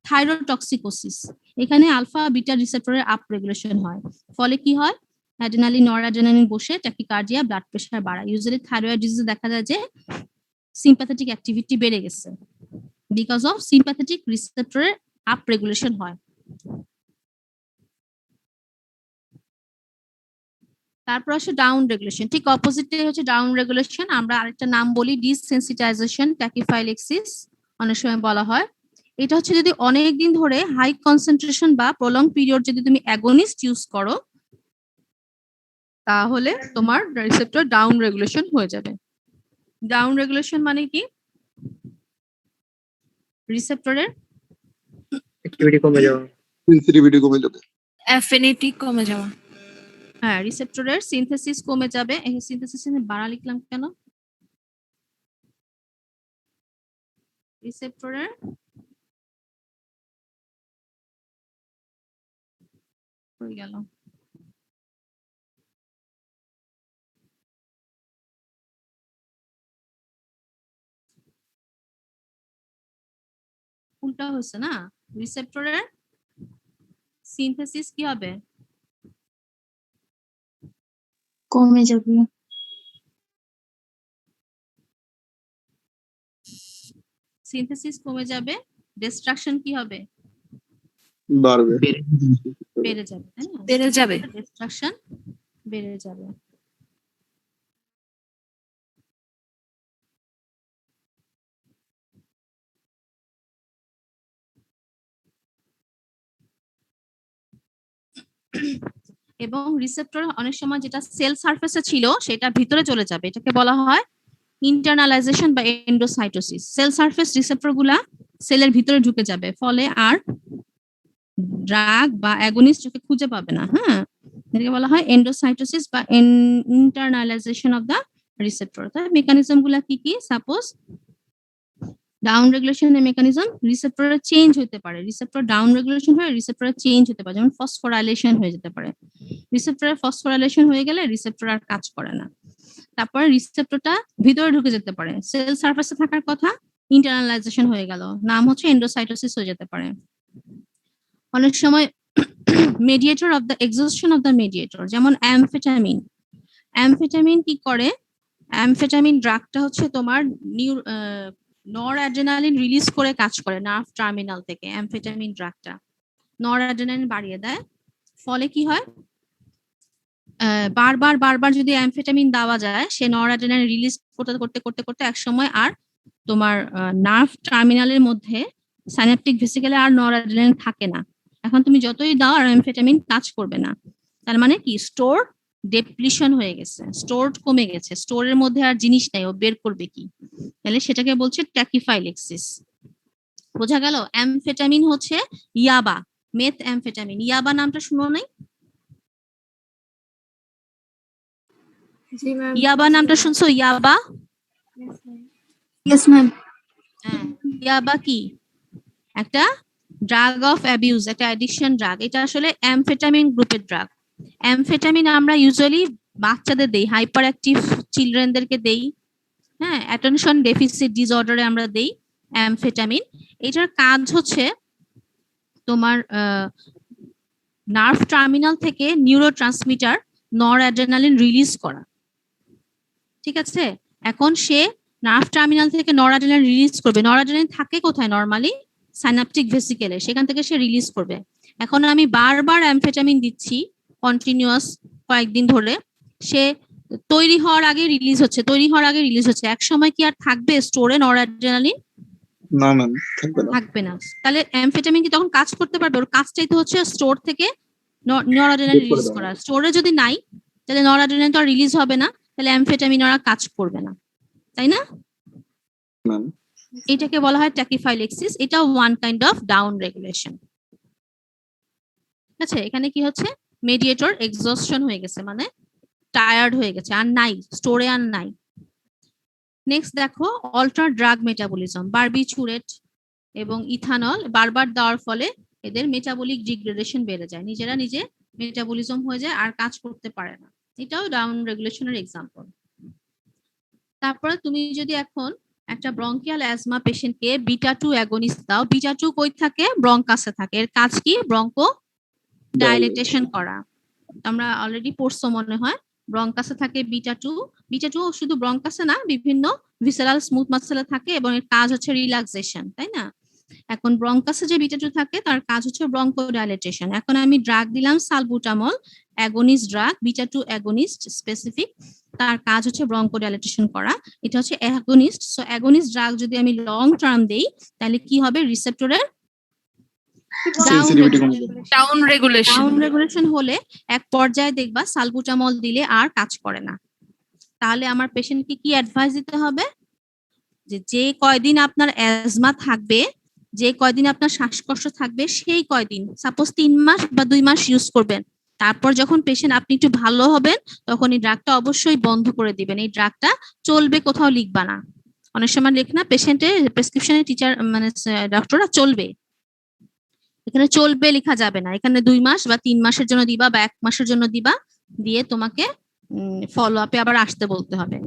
থাইরোটক্সিকোসিস, এখানে আলফা বিটা রিসেপ্টরের আপ রেগুলেশন হয়, ফলে কি হয়? অ্যাড্রেনালিন নরঅ্যাড্রেনালিন বসে ট্যাকিকার্ডিয়া, ব্লাড প্রেশার বাড়ায়। ইউজুয়ালি থাইরয়েড ডিজিজে দেখা যায় যে সিম্প্যাথেটিক অ্যাক্টিভিটি বেড়ে গেছে, বিকজ অফ সিম্প্যাথেটিক রিসেপ্টরের আপ রেগুলেশন হয়। তারপর আসে ডাউন রেগুলেশন, ঠিক অপোজিটে হচ্ছে ডাউন রেগুলেশন। আমরা আরেকটা নাম বলি ডিসেনসিটাইজেশন, ট্যাকিফাইলেক্সিস অনেক সময় বলা হয়। এটা হচ্ছে যদি অনেক দিন ধরে হাই কনসেন্ট্রেশন বা প্রলং পিরিয়ড যদি তুমি অ্যাগনিস্ট ইউজ করো, তাহলে তোমার রিসেপ্টর ডাউন রেগুলেশন হয়ে যাবে। ডাউন রেগুলেশন মানে কি? রিসেপ্টরের অ্যাক্টিভিটি কমে যাওয়া। সেনসিটিভিটি কমে যাবে। অ্যাফিনিটি কমে যাওয়া। হ্যাঁ, রিসেপ্টরের সিনথেসিস কমে যাবে। এই সিনথেসিস বাড়া লিখলাম কেন? রিসেপ্টরের হয়ে গেল। উল্টা হচ্ছে না, রিসেপ্টরের সিনথেসিস কি হবে? কমে যাবে। সিনথেসিস কমে যাবে, ডিস্ট্রাকশন কি হবে? বাড়বে। বেড়ে যাবে, তাই না? বেড়ে যাবে। ডিস্ট্রাকশন বেড়ে যাবে। এবং রিসেপ্টর অনেক সময় যেটা সেল সারফেসে ছিল সেটা ভিতরে চলে যাবে, এটাকে বলা হয় ইন্টারনালাইজেশন বা এন্ডোসাইটোসিস। সেল সারফেস রিসেপ্টর গুলা সেলের ভিতরে ঢুকে যাবে, ফলে আর ড্রাগ বা অ্যাগনিস্ট ওকে খুঁজে পাবে না। হ্যাঁ, এটাকে বলা হয় এন্ডোসাইটোসিস বা ইন্টারনালাইজেশন অফ দা রিসেপ্টর। তাই মেকানিজম গুলা কি কি? সাপোজ ডাউন রেগুলেশনের মেকানিজম, রিসেপ্টরের চেঞ্জ হতে পারে, রিসেপ্টর ডাউন রেগুলেশন হয়ে রিসেপ্টরের চেঞ্জ হতে পারে, যেমন ফসফোরাইলেশন হয়ে যেতে পারে। রিসেপ্টরের ফসফোরাইলেশন হয়ে গেলে রিসেপ্টর আর কাজ করে না। তারপরে রিসেপ্টরটা ভিতরে ঢুকে যেতে পারে, সেল সারফেসে থাকার কথা ইন্টারনালাইজেশন হয়ে গেল, নাম হচ্ছে এন্ডোসাইটোসিস হয়ে যেতে পারে। অনেক সময় mediator of the exhaustion of the mediator, যেমন অ্যামফেটামিন। অ্যামফেটামিন কি করে? অ্যামফেটামিন ড্রাগটা হচ্ছে তোমার নরঅ্যাড্রেনালিন রিলিজ করে কাজ করে নার্ভ টার্মিনাল থেকে। অ্যামফেটামিন ড্রাগটা নরঅ্যাড্রেনালিন বাড়িয়ে দেয়, ফলে কি হয়? বারবার বারবার যদি অ্যামফেটামিন দেওয়া যায়, সে নরঅ্যাড্রেনালিন রিলিজ করতে করতে করতে করতে এক সময় আর তোমার নার্ভ টার্মিনালের মধ্যে সাইন্যাপটিক ভেসিকেলে আর নরঅ্যাড্রেনালিন থাকে না। এখন তুমি যতই দাও আর অ্যামফেটামিন কাজ করবে না। তার মানে কি? স্টোর ডেপ্লিশন হয়ে গেছে, স্টোর কমে গেছে, স্টোরের মধ্যে আর জিনিস নাই, ও বের করবে কি, তাহলে সেটাকে বলছে ট্যাকিফাইলেক্সিস। বোঝা গেল? অ্যামফেটামিন হচ্ছে ইয়াবা, মেথ অ্যামফেটামিন। ইয়াবা নামটা শুনো নাই? জি ম্যাম। ইয়াবা নামটা শুনছো? ইয়াবা, ইয়েস ম্যাম। হ্যাঁ, ইয়াবা কি? একটা ড্রাগ অফ অ্যাবিউজ, একটা অ্যাডিকশন ড্রাগ। এটা আসলে অ্যামফেটামিন গ্রুপের ড্রাগ। অ্যামফেটামিন আমরা ইউজুয়ালি বাচ্চাদের দেই, হাইপার অ্যাক্টিভ চিলড্রেনদেরকে দেই, হ্যাঁ, অ্যাটেনশন ডেফিসিট ডিসঅর্ডারে আমরা দেই অ্যামফেটামিন। এটার কাজ হচ্ছে তোমার নার্ভ টার্মিনাল থেকে নিউরোট্রান্সমিটার নরঅ্যাড্রেনালিন রিলিজ করা। ঠিক আছে, এখন সে নার্ভ টার্মিনাল থেকে নরঅ্যাড্রেনালিন রিলিজ করবে। নরঅ্যাড্রেনালিন থাকে কোথায় নরমালি? সাইনাপটিক ভেসিকেলে, সেখান থেকে সে রিলিজ করবে। এখন আমি বারবার অ্যামফেটামিন দিচ্ছি কন্টিনিউয়াস কয়েকদিন ধরে, সে তৈরি হওয়ার আগে রিলিজ হচ্ছে, তৈরি হওয়ার আগে রিলিজ হচ্ছে। এক সময় কি আর থাকবে স্টোরে নরঅ্যাড্রেনালিন? না ম্যাম, থাকবে না। থাকবে না। তাহলে অ্যামফেটামিন কি তখন কাজ করতে পারবে? ওর কাজটাই তো হচ্ছে স্টোর থেকে নরঅ্যাড্রেনালিন বের করে রিলিজ দেওয়া। করা। স্টোরে যদি নাই তাহলে নরঅ্যাড্রেনালিন তো আর রিলিজ হবে না, তাহলে অ্যামফেটামিন ওরা কাজ করবে না, তাই না? ম্যাম এটাকে বলা হয় ট্যাকিফাইলেক্সিস। এটা one kind of down regulation. আচ্ছা, এখানে কি হচ্ছে? মেডিয়েটর এক্সস্টন হয়ে গেছে, মানে টায়ার্ড হয়ে গেছে, আর নাই স্টোরে, আর নাই। নেক্সট দেখো অল্টার ড্রাগ মেটাবলিজম। বারবিচুরেট এবং ইথানল বারবার দেওয়ার ফলে এদের মেটাবলিক ডিগ্রেডেশন বেড়ে যায়, নিজেরা নিজে মেটাবলিজম হয়ে যায়, আর কাজ করতে পারে না। এটাও ডাউন রেগুলেশনের এক্সাম্পল। তারপরে তুমি যদি এখন একটা ব্রঙ্কিয়াল অ্যাজমা পেশেন্টকে বিটা-2 অ্যাগনিস্ট দাও, বিটা-2 কই থাকে? ব্রঙ্কাসে থাকে। এর কাজ কি? ব্রঙ্কো ডাইলেটেশন করা। আমরা অলরেডি পড়ছো মনে হয়, ব্রঙ্কাসে থাকে বিটা-2। বিটা-2 শুধু ব্রঙ্কাসে না, বিভিন্ন ভিসেরাল স্মুথ মাসেলে থাকে, এবং এর কাজ হচ্ছে রিল্যাক্সেশন, তাই না? এখন ব্রঙ্কাসে যে বিটা-2 থাকে তার কাজ হচ্ছে ব্রঙ্কো ডাইলেটেশন। এখন আমি ড্রাগ দিলাম salbutamol, agonist drug, beta two agonist specific, তার কাজ হচ্ছে ব্রঙ্কো ডাইলেটেশন করা। এটা হচ্ছে অ্যাগনিস্ট। সো অ্যাগনিস্ট ড্রাগ যদি আমি লং টার্ম দেই তাহলে কি হবে? রিসেপ্টরের সেন্সিটিভিটি কমে যাবে। Down regulation. ডাউন রেগুলেশন হলে এক পর্যায়ে দেখবা সালবুটামল দিলে আর কাজ করে না। তাহলে আমার পেশেন্টকে কি অ্যাডভাইস দিতে হবে? যে কয়দিন আপনার অ্যাজমা থাকবে, যে কয়দিন আপনার শ্বাসকষ্ট থাকবে, সেই কয়দিন, সাপোজ 3 মাস বা 2 মাস ইউজ করবেন। তারপর যখন পেশেন্ট আপনি একটু ভালো হবেন তখন এই ড্রাগটা অবশ্যই বন্ধ করে দিবেন। এই ড্রাগটা চলবে, কোথাও লিখবা না। অনেক সময় লেখ না পেশেন্টের প্রেসক্রিপশনে, টিচার মানে ডক্টররা চলবে, এখানে চলবে লেখা যাবে না। এখানে 2 মাস বা 3 মাসের জন্য দিবা বা 1 মাসের জন্য দিবা, দিয়ে তোমাকে ফলো আপে আবার আসতে বলতে হবে।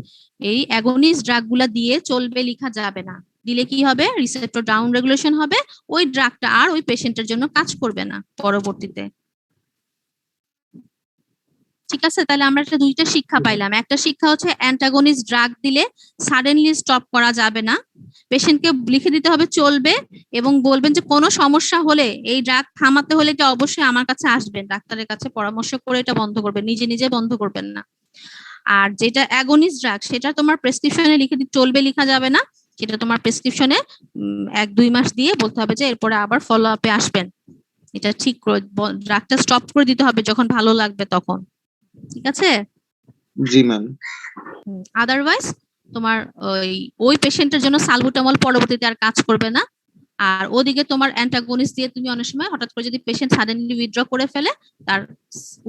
এই অ্যাগনিস্ট ড্রাগ গুলা দিয়ে চলবে লেখা যাবে না। দিলে কি হবে? রিসেপ্টর ডাউন রেগুলেশন হবে, ওই ড্রাগটা আর ওই পেশেন্টের জন্য কাজ করবে না পরবর্তীতে। ঠিক আছে, তাহলে আমরা একটা দুইটা শিক্ষা পাইলাম। একটা শিক্ষা হচ্ছে অ্যান্টাগনিস্ট ড্রাগ দিলে সাডেনলি স্টপ করা যাবে না, পেশেন্টকে লিখে দিতে হবে চলবে, এবং বলবেন যে কোনো সমস্যা হলে এই ড্রাগ থামাতে হলে এটা অবশ্যই আমার কাছে আসবেন, ডাক্তারের কাছে পরামর্শ করে এটা বন্ধ করবেন, নিজে নিজে বন্ধ করবেন না। আর যেটা অ্যাগনিস্ট ড্রাগ সেটা তোমার প্রেসক্রিপশনে লিখে চলবে লেখা যাবে না, সেটা তোমার প্রেসক্রিপশনে 1-2 মাস দিয়ে বলতে হবে যে এরপরে আবার ফলো আপে আসবেন। এটা ঠিক করে ড্রাগটা স্টপ করে দিতে হবে যখন ভালো লাগবে তখন। ঠিক আছে? জি ম্যাম। আদারওয়াইজ তোমার ওই পেশেন্টের জন্য সালবুটামল পরবর্তীতে আর কাজ করবে না। আর ওদিকে তোমার অ্যান্টাগনিস্ট দিয়ে তুমি অনেক সময় হঠাৎ করে যদি পেশেন্ট সাডেনলি উইথড্র করে ফেলে, তার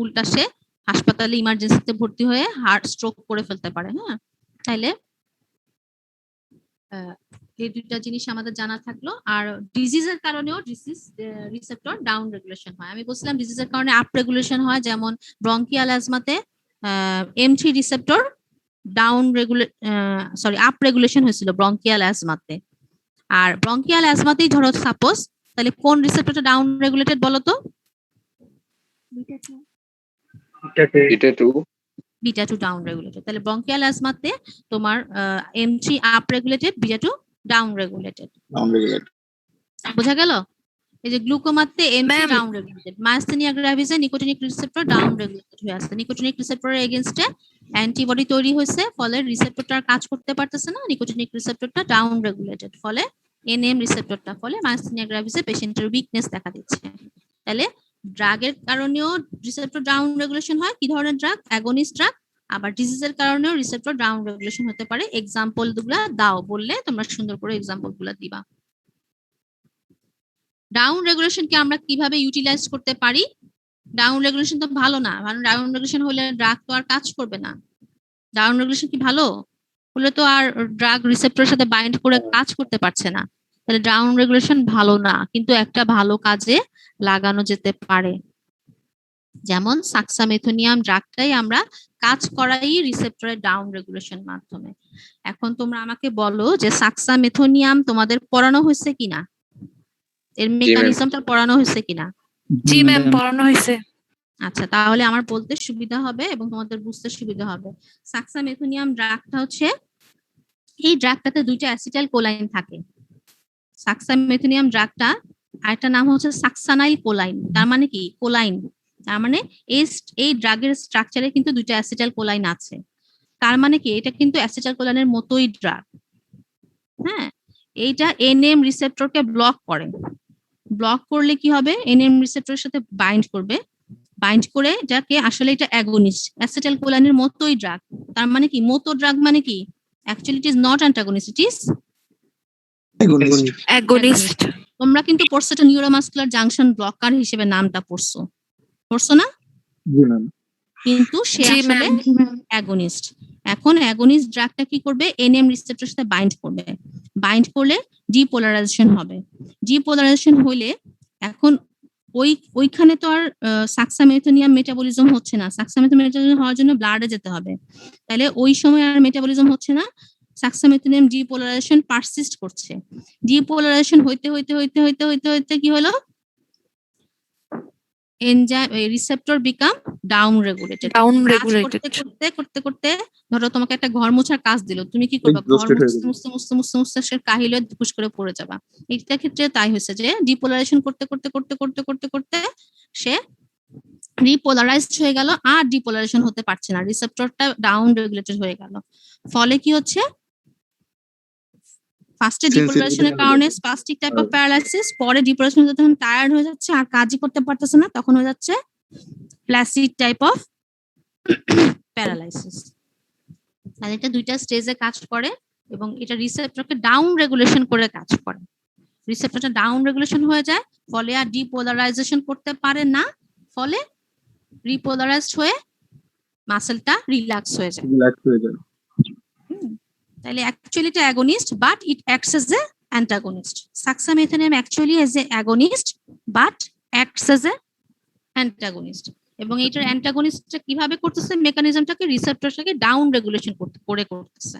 উল্টা সে হাসপাতালে ইমার্জেন্সিতে ভর্তি হয়ে হার্ট স্ট্রোক করে ফেলতে পারে। হ্যাঁ, তাইলে এই দুইটা জিনিস আমাদের জানা থাকলো। আর ডিজিজের কারণেও রিসেপ্টর ডাউন রেগুলেশন হয়। আমি বলছিলাম ডিজিজের কারণে আপ রেগুলেশন হয়, যেমন ব্রঙ্কিয়াল অ্যাজমাতে M3 receptor down upregulation হয়েছিল ব্রঙ্কিয়াল অ্যাজমাতে। আর ব্রঙ্কিয়াল অ্যাজমাতেই ধরো সাপোজ, তাহলে কোন রিসেপ্টরটা ডাউন রেগুলেটেড বলো তো? Beta two beta two downregulated. তাহলে ব্রঙ্কিয়াল অ্যাজমাতে তোমার M3 upregulated, beta two downregulated. বোঝা গেল? এই যে গ্লুকোমাতে M3 Ma'am. Downregulated, myasthenia গ্রাভিসে নিকোটিনিক রিসেপ্টর ডাউন রেগুলেটেড হয়ে আছে। নিকোটিনিক রিসেপ্টরের এগেইনস্টে অ্যান্টিবডি তৈরি হয়েছে, ফলে রিসেপ্টরটা কাজ করতে পারতেছে না, নিকোটিনিক রিসেপ্টরটা ডাউন রেগুলেটেড, ফলে NM রিসেপ্টরটা, ফলে মায়াস্থেনিয়া গ্রাভিসে পেশেন্টের উইকনেস দেখা দিচ্ছে। তাহলে ড্রাগের কারণেও রিসেপ্টর ডাউন রেগুলেশন হয়, কি ধরনের ড্রাগ? Against drug. আবার ডিজিজের কারণেও রিসেপ্টর ডাউন রেগুলেশন হতে পারে। এক্সাম্পল গুলা দাও বললে তোমরা সুন্দর করে এক্সাম্পল গুলা দিবা। ডাউন রেগুলেশনকে আমরা কিভাবে ইউটিলাইজ করতে পারি? ডাউন রেগুলেশন তো ভালো না, কারণ ডাউন রেগুলেশন হলে ড্রাগ তো আর কাজ করবে না। ডাউন রেগুলেশন কি ভালো? হলে তো আর ড্রাগ রিসেপ্টরের সাথে বাইন্ড করে কাজ করতে পারছে না, তাহলে ডাউন রেগুলেশন ভালো না, কিন্তু একটা ভালো কাজে লাগানো যেতে পারে। যেমন সাক্সামেথোনিয়াম ড্রাগটাই আমরা কাজ করাই রিসেপ্টরের ডাউন রেগুলেশন মাধ্যমে। এখন তোমরা আমাকে বলো যে সাক্সামেথোনিয়াম তোমাদের পড়ানো হয়েছে কিনা, এর মেকানিজমটা পড়ানো হয়েছে কিনা? জি ম্যাম, পড়ানো হয়েছে। আচ্ছা, তাহলে আমার বলতে সুবিধা হবে এবং তোমাদের বুঝতে সুবিধা হবে। সাক্সামেথোনিয়াম ড্রাগটা হচ্ছে, এই ড্রাগটাতে দুইটা অ্যাসিটাইল কোলাইন থাকে। সাক্সামেথোনিয়াম ড্রাগটা আরেকটা নাম হচ্ছে সাক্সানাইল কোলাইন। তার মানে কি? কোলাইন। তার মানে এই ড্রাগের স্ট্রাকচারে কিন্তু দুইটা অ্যাসিটাইল কোলাইন আছে। তার মানে কি? এটা কিন্তু অ্যাসিটাইল কোলাইনের মতোই ড্রাগ। হ্যাঁ, এইটা এনএম রিসেপ্টরকে ব্লক করে। ব্লক করলে কি হবে? এনএম রিসেপ্টরের সাথে বাইন্ড করবে, বাইন্ড করে যাকে আসলে এটা অ্যাগনিস্ট, অ্যাসিটাইল কোলাইনের মতোই ড্রাগ। তার মানে কি? মতো ড্রাগ মানে কি? Actually it is not antagonist, it is Agonist. Against. তোমরা কিন্তু পড়ছো এটা নিউরোমাসকুলার জাংশন ব্লকার হিসেবে নামটা পড়ছো না? জি ম্যাম। কিন্তু সে জি আসলে ম্যাম। অ্যাগনিস্ট। এখন অ্যাগনিস্ট ড্রাগটা কি করবে? এনএম রিসেপ্টরের সাথে বাইন্ড করবে, বাইন্ড করলে ডিপোলারাইজেশন হবে। ডিপোলারাইজেশন হইলে এখন ওইখানে তো আর সাক্সামেথোনিয়াম মেটাবলিজম হচ্ছে না। সাক্সামেথোনিয়াম মেটাবলিজম হওয়ার জন্য ব্লাডে যেতে হবে, তাহলে ওই সময় আর মেটাবলিজম হচ্ছে না। সাক্সামেথোনিয়াম ডিপোলারাইজেশন পারসিস্ট করছে। ডিপোলারাইজেশন হইতে হইতে হইতে হইতে হইতে হইতে কি হলো? Enzyme receptor become down regulated. Down কাজ রেগুলেটেড। করতে করতে করতে করতে ধরো তোমাকে একটা ঘর মোছার কাজ দিল, তুমি কি করবা? ঘর Exhausted হয়ে মুছতে যাবে। মুছতে মুছতে মুছতে মুছতে সে কাহিলে ফুস করে পড়ে যাবা। এইটার ক্ষেত্রে তাই হয়েছে যে ডিপোলারাইজেশন করতে করতে করতে করতে করতে করতে সে রিপোলারাইজড হয়ে গেল, আর ডিপোলারাইজেশন হতে পারছে না, রিসেপ্টরটা ডাউন রেগুলেটেড হয়ে গেল। ফলে কি হচ্ছে? ফার্স্টে ডিপোলারাইজেশনের কারণে স্পাস্টিক টাইপ অফ প্যারালাইসিস, পরে ডিপোলারাইজেশন যখন টায়ার্ড হয়ে যাচ্ছে আর কাজই করতে পারতেছে না, তখন হয়ে যাচ্ছে ফ্ল্যাসিড টাইপ অফ প্যারালাইসিস। তাহলে এটা দুইটা স্টেজে কাজ করে এবং এটা রিসেপ্টরকে ডাউন রেগুলেশন করে কাজ করে। রিসেপ্টরটা ডাউন রেগুলেশন হয়ে যায়, ফলে আর ডিপোলারাইজেশন করতে পারে না, ফলে রিপোলারাইজড হয়ে মাসেলটা রিল্যাক্স হয়ে যায়। Relax হয়ে যায়। তাহলে অ্যাকচুয়ালি এটা agonist but it acts as a antagonist. Suxamethonium actually as a agonist but acts as a antagonist. এবং এইটার অ্যান্টাগনিস্টটা কিভাবে করতেছে? মেকানিজমটাকে রিসেপ্টরটাকে ডাউন রেগুলেশন করতেছে।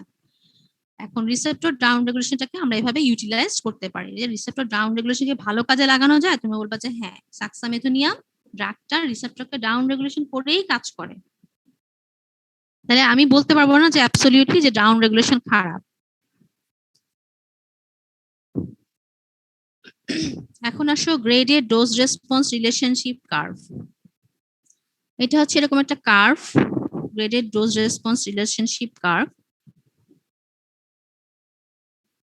এখন রিসেপ্টর ডাউন রেগুলেশনটাকে আমরা এভাবে ইউটিলাইজ করতে পারি যে রিসেপ্টর ডাউন রেগুলেশনকে ভালো কাজে লাগানো যায়। তুমি বলবা যে হ্যাঁ, সাক্সামেথোনিয়াম ড্রাগটা রিসেপ্টরকে ডাউন রেগুলেশন করেই কাজ করে। তাহলে আমি বলতে পারবো না যে অ্যাবসলিউটলি যে ডাউন রেগুলেশন খারাপ। এখন আসো graded dose response relationship curve. এটা হচ্ছে এরকম একটা curve, graded dose response relationship curve.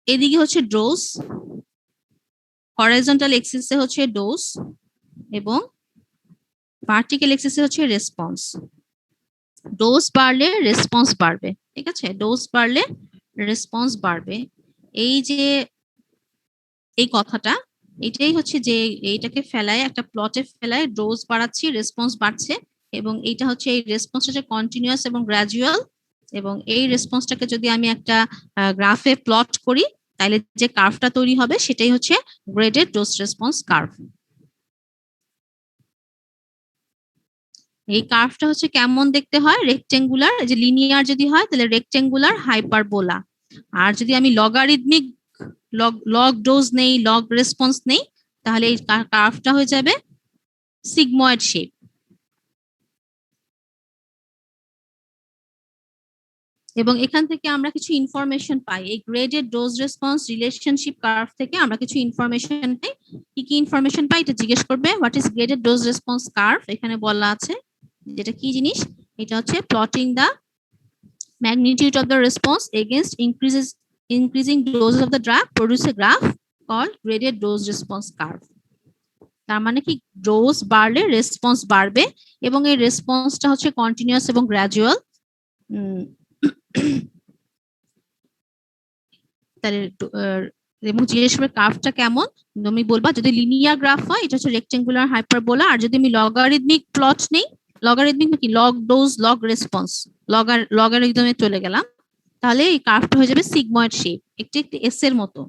এদিকে হচ্ছে ডোজ, হরাইজন্টাল এক্সিসে হচ্ছে ডোজ এবং ভার্টিক্যাল এক্সিসে হচ্ছে রেসপন্স। ডোজ বাড়লে রেসপন্স বাড়বে, ঠিক আছে? ডোজ বাড়লে রেসপন্স বাড়বে। এই যে এই কথাটা, এটাই হচ্ছে যে এইটাকে ফেলায়, একটা প্লটে ফেলায় ডোজ বাড়াচ্ছি, রেসপন্স বাড়ছে, এবং এইটা হচ্ছে এই রেসপন্সটা কন্টিনিউয়াস এবং গ্রাজুয়াল। এবং এই রেসপন্সটাকে যদি আমি একটা গ্রাফে প্লট করি, তাহলে যে কার্ভটা তৈরি হবে সেটাই হচ্ছে গ্রেডেড ডোজ রেসপন্স কার্ভ। এই কার্ভটা হচ্ছে কেমন দেখতে হয়? রেক্টেঙ্গুলার, যে লিনিয়ার যদি হয় তাহলে রেক্টেঙ্গুলার হাইপারবোলা। আর যদি আমি লগারিদমিক লগ ডোজ নেই, লগ রেসপন্স নেই, তাহলে এই কার্ভটা হয়ে যাবে সিগময়েড শেপ। এবং এখান থেকে আমরা কিছু ইনফরমেশন পাই, এই graded dose response relationship curve থেকে আমরা কিছু ইনফরমেশন পাই। কি কি ইনফরমেশন পাই এটা জিজ্ঞেস করবে, what is graded dose response curve? এখানে বলা আছে যেটা কি জিনিস, এটা হচ্ছে plotting the magnitude of the response against increasing doses of the drug produce a graph called graded dose response curve. তার মানে কি ডোজ বাড়লে রেসপন্স বাড়বে এবং এই রেসপন্সটা হচ্ছে কন্টিনিউয়াস এবং গ্র্যাজুয়াল। তাহলে এবং জিজ্ঞেস করবে কার্ভটা কেমন, তুমি বলবা যদি লিনিয়ার গ্রাফ হয় এটা হচ্ছে রেক্টেঙ্গুলার হাইপারবোলা, আর যদি আমি লগারিদমিক প্লট নেই, লগারিদমিক কি লগ ডোজ লগ রেসপন্স, লগারিদমে চলে গেলাম, তাহলে এই কার্ভটা হয়ে যাবে সিগময়েড শেপ, একটি একটি এস এর মতো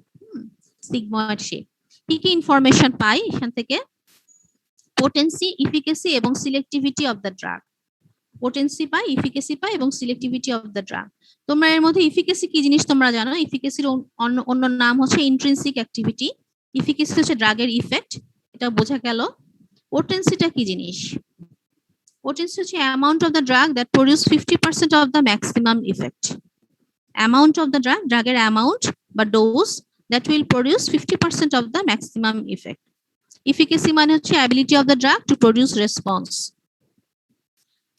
সিগময়েড শেপ। কি কি ইনফরমেশন পাই এখান থেকে? পোটেন্সি, ইফিকেসি এবং selectivity of the drug. Potency পাই, ইফিকেসি পাই এবং সিলেক্টিভিটি অফ দ্য ড্রাগ। তোমরা এর মধ্যে ইফিকেসি কি জিনিস তোমরা জানো? ইফিকেসির অন্য নাম হচ্ছে ইন্ট্রিনসিক অ্যাক্টিভিটি। ইফিকেসি হচ্ছে ড্রাগের ইফেক্ট, এটা বোঝা গেল। পোটেন্সিটা কি জিনিস? Potency হচ্ছে amount of the drug that produce 50% of the maximum effect. Amount of the drug এর amount বা dose that will produce 50% of the maximum effect. Efficacy মানে হচ্ছে ability of the drug to produce response.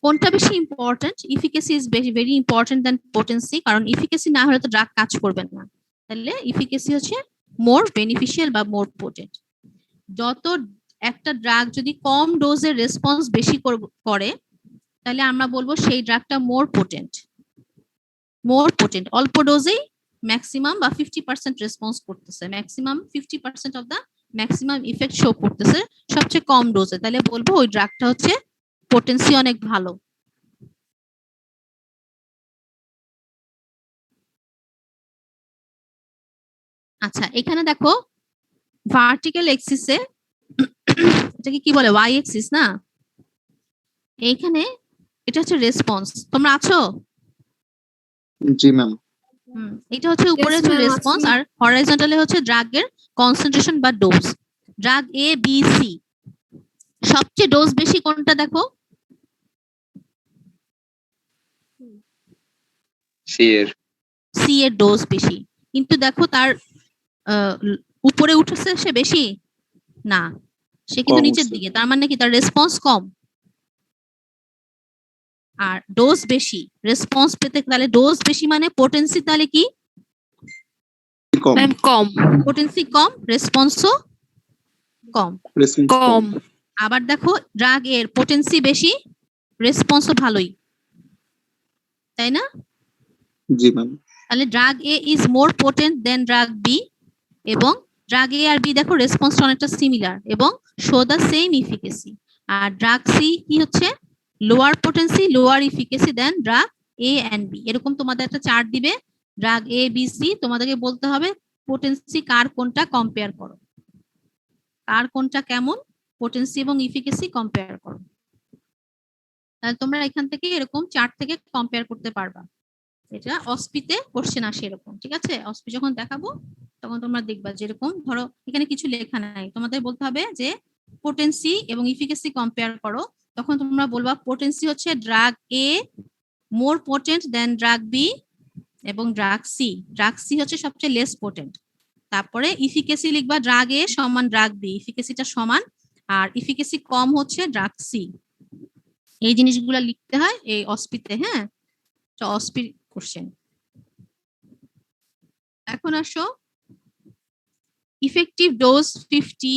কোনটা বেশি important? Efficacy is very important than potency, কারণ efficacy না হলে তো ড্রাগ কাজ করবে না। তাহলে efficacy হচ্ছে more beneficial বা more potent. যত একটা ড্রাগ যদি কম ডোজের রেসপন্স বেশি করে তাহলে আমরা বলবো সেই ড্রাগটা মোর পোটেন্ট। অল্প ডোজেই ম্যাক্সিমাম বা 50% রেসপন্স করতেছে, maximum 50% of the maximum effect show করতেছে সবচেয়ে কম ডোজে, তাহলে বলবো ওই ড্রাগটা হচ্ছে পোটেন্সি অনেক ভালো। আচ্ছা, এখানে দেখো ভার্টিক্যাল এক্সিসে এটাকে কি বলে, ওয়াই এক্সিস না, এইখানে এটা হচ্ছে রেসপন্স। তোমরা আছো? জি ম্যাম। এটা হচ্ছে উপরে হচ্ছে রেসপন্স, আর হরাইজন্টালে হচ্ছে ড্রাগের কনসেন্ট্রেশন বা dose. Drug A B C, সবচেয়ে ডোজ বেশি কোনটা দেখো? সি এর ডোজ বেশি, কিন্তু দেখো তার উপরে উঠেছে সে বেশি না, সে কিন্তু কম নিচের উঠছে। দিকে, তার মানে কি তার রেসপন্স কম। আর ডোজ বেশি, রেসপন্স পেতে তাহলে ডোজ বেশি মানে পোটেন্সি তাহলে কি কম। ম্যাম কম পোটেন্সি কম, রেসপন্সও কম। রেসপন্স কম আবার দেখো ড্রাগ এর পোটেন্সি বেশি, রেসপন্সও ভালোই, তাই না? জি ম্যাম। তাহলে drug A is more potent than drug B, এবং ড্রাগ এ আর বি দেখো রেসপন্সটা অনেকটা সিমিলার এবং শো দ্য সেম ইফিকেসি। আর ড্রাগ সি কি হচ্ছে lower potency lower efficacy than drug A and B. এরকম তোমাদের একটা চার্ট দিবে, ড্রাগ এ বি সি, তোমাদেরকে বলতে হবে পোটেন্সি কার কোনটা কম্পেয়ার করো, কার কোনটা কেমন পোটেন্সি এবং ইফিকেসি কম্পেয়ার করো। তাহলে তোমরা এখান থেকে এরকম চার্ট থেকে কম্পেয়ার করতে পারবা। এটা অসপিতে কোশ্চেন আসে এরকম, ঠিক আছে? অসপি যখন দেখাবো তখন তোমরা দেখবা যেরকম ধরো এখানে কিছু লেখা নাই, তোমাদের বলতে হবে যে পোটেন্সি এবং ইফিকেসি কম্পেয়ার করো, তখন তোমরা বলবা পোটেন্সি হচ্ছে ড্রাগ এ মোর পোটেন্ট দেন ড্রাগ বি এবং ড্রাগ সি হচ্ছে সবচেয়ে লেস পোটেন্ট। তারপরে ইফিকেসি লিখবা ড্রাগ এ সমান ড্রাগ বি, ইফিকেসিটা সমান, আর ইফিকেসি কম হচ্ছে ড্রাগ সি। এই জিনিসগুলো লিখতে হয় এই অসপিতে, হ্যাঁ? অসপি কোশ্চেন। এখন আসো ইফেক্টিভ ডোজ 50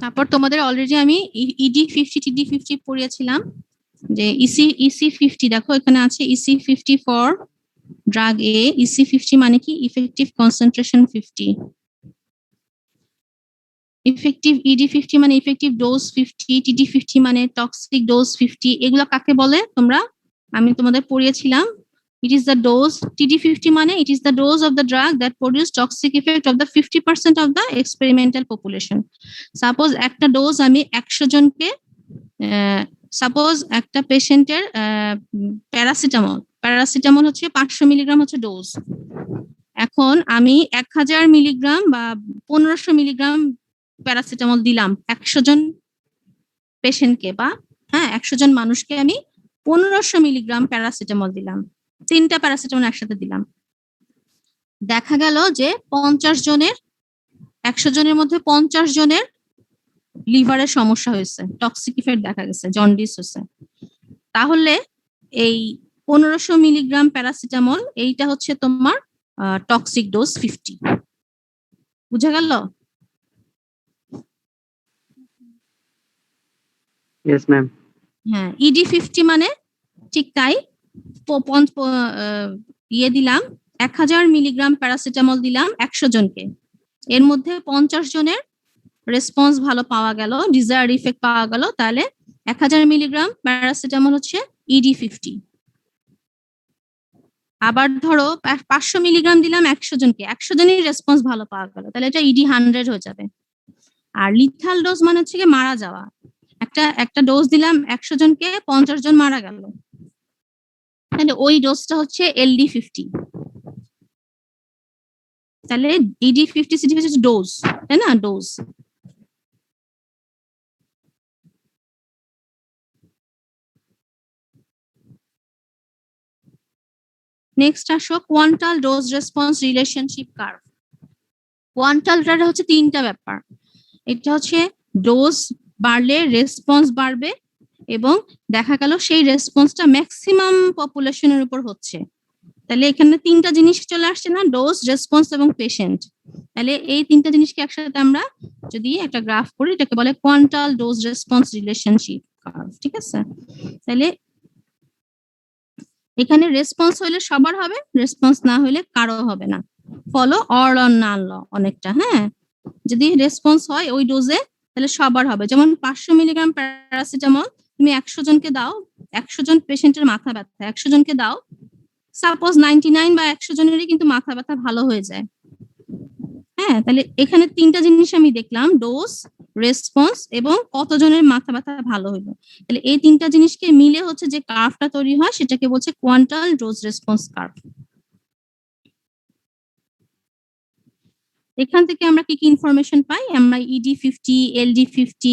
তারপর তোমাদের অলরেডি আমি ED50 TD50 পড়িয়েছিলাম যে EC50 দেখো এখানে আছে EC50 for drug A. EC50 মানে কি ইফেক্টিভ কনসেন্ট্রেশন 50, ইফেক্টিভ ED50 মানে ইফেক্টিভ ডোজ 50, TD50 মানে টক্সিক ডোজ 50। এগুলো কাকে বলে তোমরা, আমি তোমাদের পড়িয়েছিলাম। It is the dose, TD50 মানে it is the dose of the drug that produce toxic effect of the 50% of the experimental population. Suppose একটা ডোজ আমি 100 জনকে, সাপোজ একটা পেশেন্টের প্যারাসিটামল হচ্ছে 500 মিলিগ্রাম হচ্ছে ডোজ। এখন আমি 1000 মিলিগ্রাম বা 1500 মিলিগ্রাম প্যারাসিটামল দিলাম 100 জন পেশেন্টকে, বা 100 জন মানুষকে আমি 1500 মিলিগ্রাম প্যারাসিটামল দিলাম, 3টা প্যারাসিটামল একসাথে দিলাম। দেখা গেল যে 50 জনের, 100 জনের মধ্যে 50 জনের লিভারের সমস্যা হয়েছে, টক্সিক ইফেক্ট দেখা গেছে, জন্ডিস হয়েছে। তাহলে এই 1500 মিলিগ্রাম প্যারাসিটামল এইটা হচ্ছে তোমার টক্সিক ডোজ 50। বুঝা গেল? Yes ma'am. হ্যাঁ, ED50 মানে ঠিক তাই, ইয়ে দিলাম 1000 মিলিগ্রাম প্যারাসিটামল দিলাম 100 জনকে, এর মধ্যে 50 জনের রেসপন্স ভালো পাওয়া গেল, ডিজায়ার্ড ইফেক্ট পাওয়া গেল, তাহলে 1000 মিলিগ্রাম প্যারাসিটামল হচ্ছে ED50। আবার ধরো 500 মিলিগ্রাম দিলাম 100 জনকে, 100 জনের রেসপন্স ভালো পাওয়া গেল, তাহলে এটা ED100 হয়ে যাবে। আর লিথাল ডোজ মানে হচ্ছে মারা যাওয়া, একটা ডোজ দিলাম 100 জনকে, 50 জন মারা গেল, তাহলে ওই ডোজটা হচ্ছে LD50। তাহলে ED50 CD50 হচ্ছে ডোজ, তাই না, ডোজ। নেক্সট আসো কোয়ান্টাল ডোজ রেসপন্স রিলেশনশিপ কার্ভ। কোয়ান্টালটা হচ্ছে 3টা ব্যাপার। এটা হচ্ছে ডোজ বাড়লে রেসপন্স বাড়বে, এবং দেখা গেল সেই রেসপন্সটা ম্যাক্সিমাম পপুলেশনের উপর হচ্ছে। তাহলে এখানে 3টা জিনিস চলে আসছে না, ডোজ, রেসপন্স এবং পেশেন্ট। তাহলে এই 3টা জিনিসকে একসাথে আমরা যদি একটা গ্রাফ করি, এটাকে বলে কোয়ান্টাল ডোজ রেসপন্স রিলেশনশিপ কার্ভ। ঠিক আছে? তাহলে এখানে রেসপন্স হইলে সবার হবে, রেসপন্স না হইলে কারো হবে না। ফলো অর নান ল অনেকটা। হ্যাঁ, যদি রেসপন্স হয় ওই ডোজে তাহলে সবার হবে। যেমন 500 মিলিগ্রাম প্যারাসিটামল তুমি 100 জনকে দাও, 100 জন পেশেন্টের মাথা ব্যথা 100 জনকে দাও, সাপোজ 99 বা 100 জনেরই কিন্তু মাথা ব্যথা ভালো হয়ে যায়। হ্যাঁ, তাহলে এখানে 3টা জিনিস আমি দেখলাম, ডোজ, রেসপন্স এবং কতজনের মাথা ব্যথা ভালো হলো। তাহলে এই 3টা জিনিসকে মিলে হচ্ছে যে কার্ভটা তৈরি হয়, সেটাকে বলছে কোয়ান্টাল ডোজ রেসপন্স কার্ভ। এখান থেকে আমরা কি কি ইনফরমেশন পাই? আমরা ED50, LD50,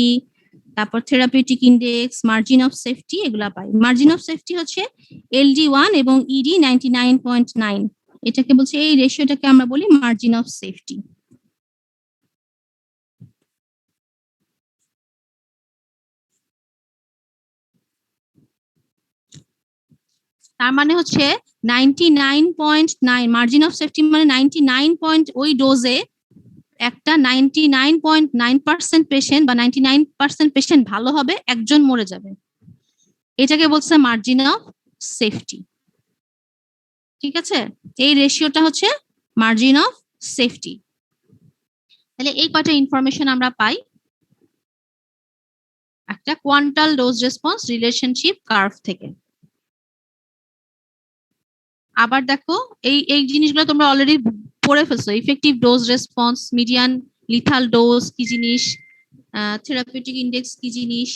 তারপর therapeutic index, margin of safety এগুলা পাই। মার্জিন অফ সেফটি হচ্ছে LD1 এবং ED 99.9, এটাকে বলছে, এই রেশিওটাকে আমরা বলি মার্জিন অফ সেফটি। তার মানে হচ্ছে 99.9 মার্জিন অফ সেফটি মানে 99 ওই ডোজে একটা 99.9% পেশেন্ট বা 99% পেশেন্ট ভালো হবে, একজন মরে যাবে, এটাকে বলছে মার্জিন অফ সেফটি। ঠিক আছে? এই রেশিওটা হচ্ছে মার্জিন অফ সেফটি। তাহলে এই কয়টা ইনফরমেশন আমরা পাই একটা কোয়ান্টাল ডোজ রেসপন্স রিলেশনশিপ কার্ভ থেকে। আবার দেখো এই জিনিসগুলো তোমরা অলরেডি পড়ে ফেলছো। Effective dose response, median lethal dose কি জিনিস, থেরাপিউটিক ইন্ডেক্স কি জিনিস,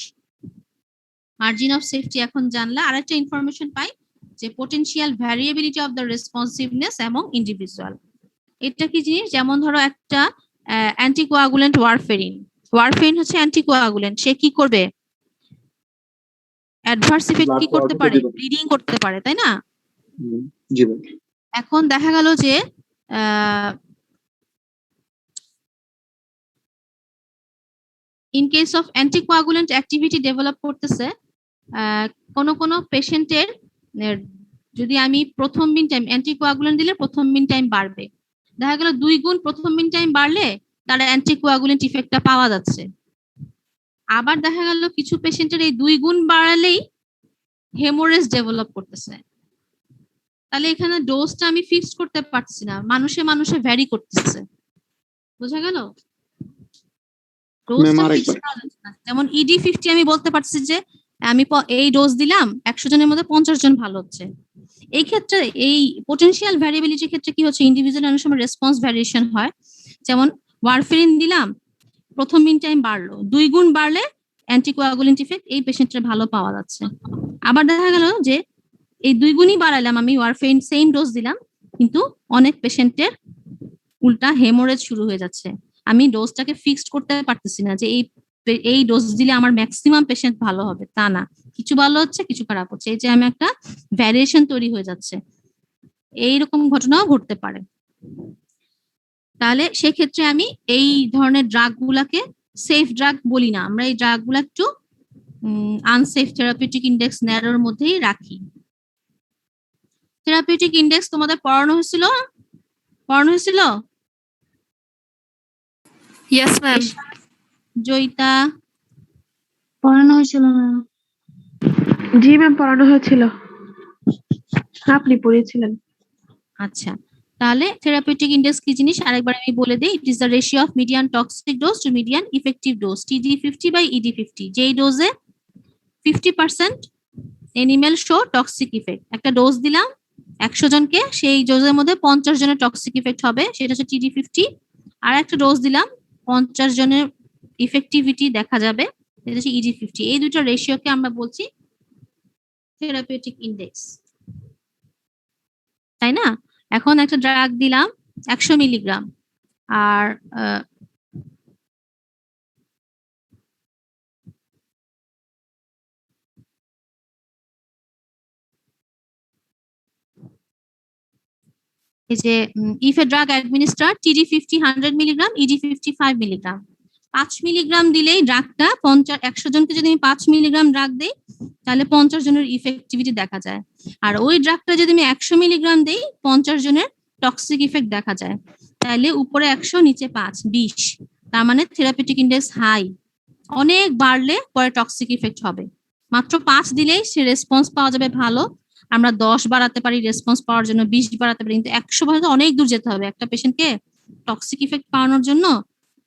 মার্জিন অফ সেফটি এখন জানলা। আরেকটা ইনফরমেশন পাই যে পোটেনশিয়াল ভ্যারিয়েবিলিটি অফ দ্য রেসপন্সিভনেস এবং ইন্ডিভিজুয়াল। এটা কি জিনিস? যেমন ধরো একটা অ্যান্টিকোয়াগুলেন্ট ওয়ারফেরিন হচ্ছে অ্যান্টিকোয়াগুলেন্ট, সে কি করবে? অ্যাডভার্স ইফেক্ট কি করতে পারে? ব্লিডিং করতে পারে, তাই না? জি ভাই। এখন দেখা গেল যে in case of anticoagulant activity develop করতেছে কোন পেশেন্টের, যদি আমি প্রথম মিন টাইম অ্যান্টিকোয়াগুলেন্ট দিলে প্রথম মিন টাইম বাড়বে, দেখা গেল 2 গুণ প্রথম মিন টাইম বাড়লে তার অ্যান্টিকোয়াগুলেন্ট ইফেক্টটা পাওয়া যাচ্ছে। আবার দেখা গেল কিছু পেশেন্টের এই 2 গুণ বাড়ালেই হেমোরেজ ডেভেলপ করতেছে। তাহলে এখানে ডোজটা আমি ফিক্সড করতে পারছি না, মানুষে মানুষে ভ্যারি করতেছে। বোঝা গেল? ডোজটা ম্যাম, ফিক্সড আরেকবার। করা যাচ্ছে না। যেমন ED50 আমি বলতে পারছি যে আমি এই ডোজ দিলাম, 100 জনের মধ্যে 50 জন ভালো হচ্ছে। এই ক্ষেত্রে এই পোটেনশিয়াল ভ্যারিয়েবিলিটির ক্ষেত্রে কি হচ্ছে, ইন্ডিভিজুয়াল অনেক সময় রেসপন্স ভ্যারিয়েশন হয়। যেমন ওয়ারফেরিন দিলাম, প্রথম মিন টাইম বাড়লো, 2 গুণ বাড়লে অ্যান্টিকোয়াগুলেন্ট ইফেক্ট এই পেশেন্টের ভালো পাওয়া যাচ্ছে। আবার দেখা গেল যে এই 2 গুণই বাড়াইলাম, আমি ওয়ারফেরিন সেম ডোজ দিলাম, কিন্তু অনেক পেশেন্টের উল্টা হেমোরেজ শুরু হয়ে যাচ্ছে। আমি ডোজটাকে ফিক্সড করতে পারতেছি না যে এই ডোজ দিলে আমার ম্যাক্সিমাম পেশেন্ট ভালো হবে, তা না, কিছু ভালো হচ্ছে কিছু খারাপ হচ্ছে, এই যে আমি একটা ভ্যারিয়েশন তৈরি হয়ে যাচ্ছে, এইরকম ঘটনাও ঘটতে পারে। তাহলে সেক্ষেত্রে আমি এই ধরনের ড্রাগ গুলাকে সেফ ড্রাগ বলি না, আমরা এই ড্রাগ গুলা একটু আনসেফ থেরাপিউটিক ইন্ডেক্স ন্যারোর মধ্যেই রাখি। থেরাপিউটিক ইন্ডেক্স তোমাদের পড়ানো হয়েছিল? Yes ma'am. জয়িতা, পড়ানো হয়েছিল না। জি ম্যাম, পড়ানো হয়েছিল, আপনি পড়িয়েছিলেন। আচ্ছা, তাহলে থেরাপিউটিক ইন্ডেক্স কি জিনিস আরেকবার আমি বলে দিই। It is the ratio of median toxic dose to median effective dose, TD50/ED50। যেই ডোজে 50% এনিমেল শো টক্সিক ইফেক্ট, একটা ডোজ দিলাম 100 জনকে, সেই ডোজের মধ্যে 50 জনের টক্সিক ইফেক্ট হবে, সেটা হচ্ছে TD50। আর একটা ডোজ দিলাম 50 জনের ইফেক্টিভিটি দেখা যাবে, সেটা হচ্ছে ED50। এই দুটো রেশিওকে আমরা বলছি থেরাপিউটিক ইন্ডেক্স, তাই না? এখন একটা ড্রাগ দিলাম 100 মিলিগ্রাম, আর এই যে if a drug administer TD50 100 milligram, ED50 5 milligram, 5 milligram দিলেই ড্রাগটা 100 জনকে যদি আমি 5 মিলিগ্রাম ড্রাগ দিই তাহলে 50 জনের ইফেক্টিভিটি দেখা যায়। আর ওই ড্রাগটা যদি আমি 100 মিলিগ্রাম দিই 50 জনের টক্সিক ইফেক্ট দেখা যায়। তাহলে উপরে 100 নিচে 5, 20। তার মানে থেরাপিউটিক ইন্ডেক্স হাই। অনেক বাড়লে পরে টক্সিক ইফেক্ট হবে। মাত্র 5 দিলেই সে রেসপন্স পাওয়া যাবে ভালো। আমরা 10 বাড়াতে পারি রেসপন্স পাওয়ার জন্য, 20 বাড়াতে পারি, কিন্তু 100 বাড়াতে অনেক দূর যেতে হবে। একটা পেশেন্টকে টক্সিক ইফেক্ট পাওয়ানোর জন্য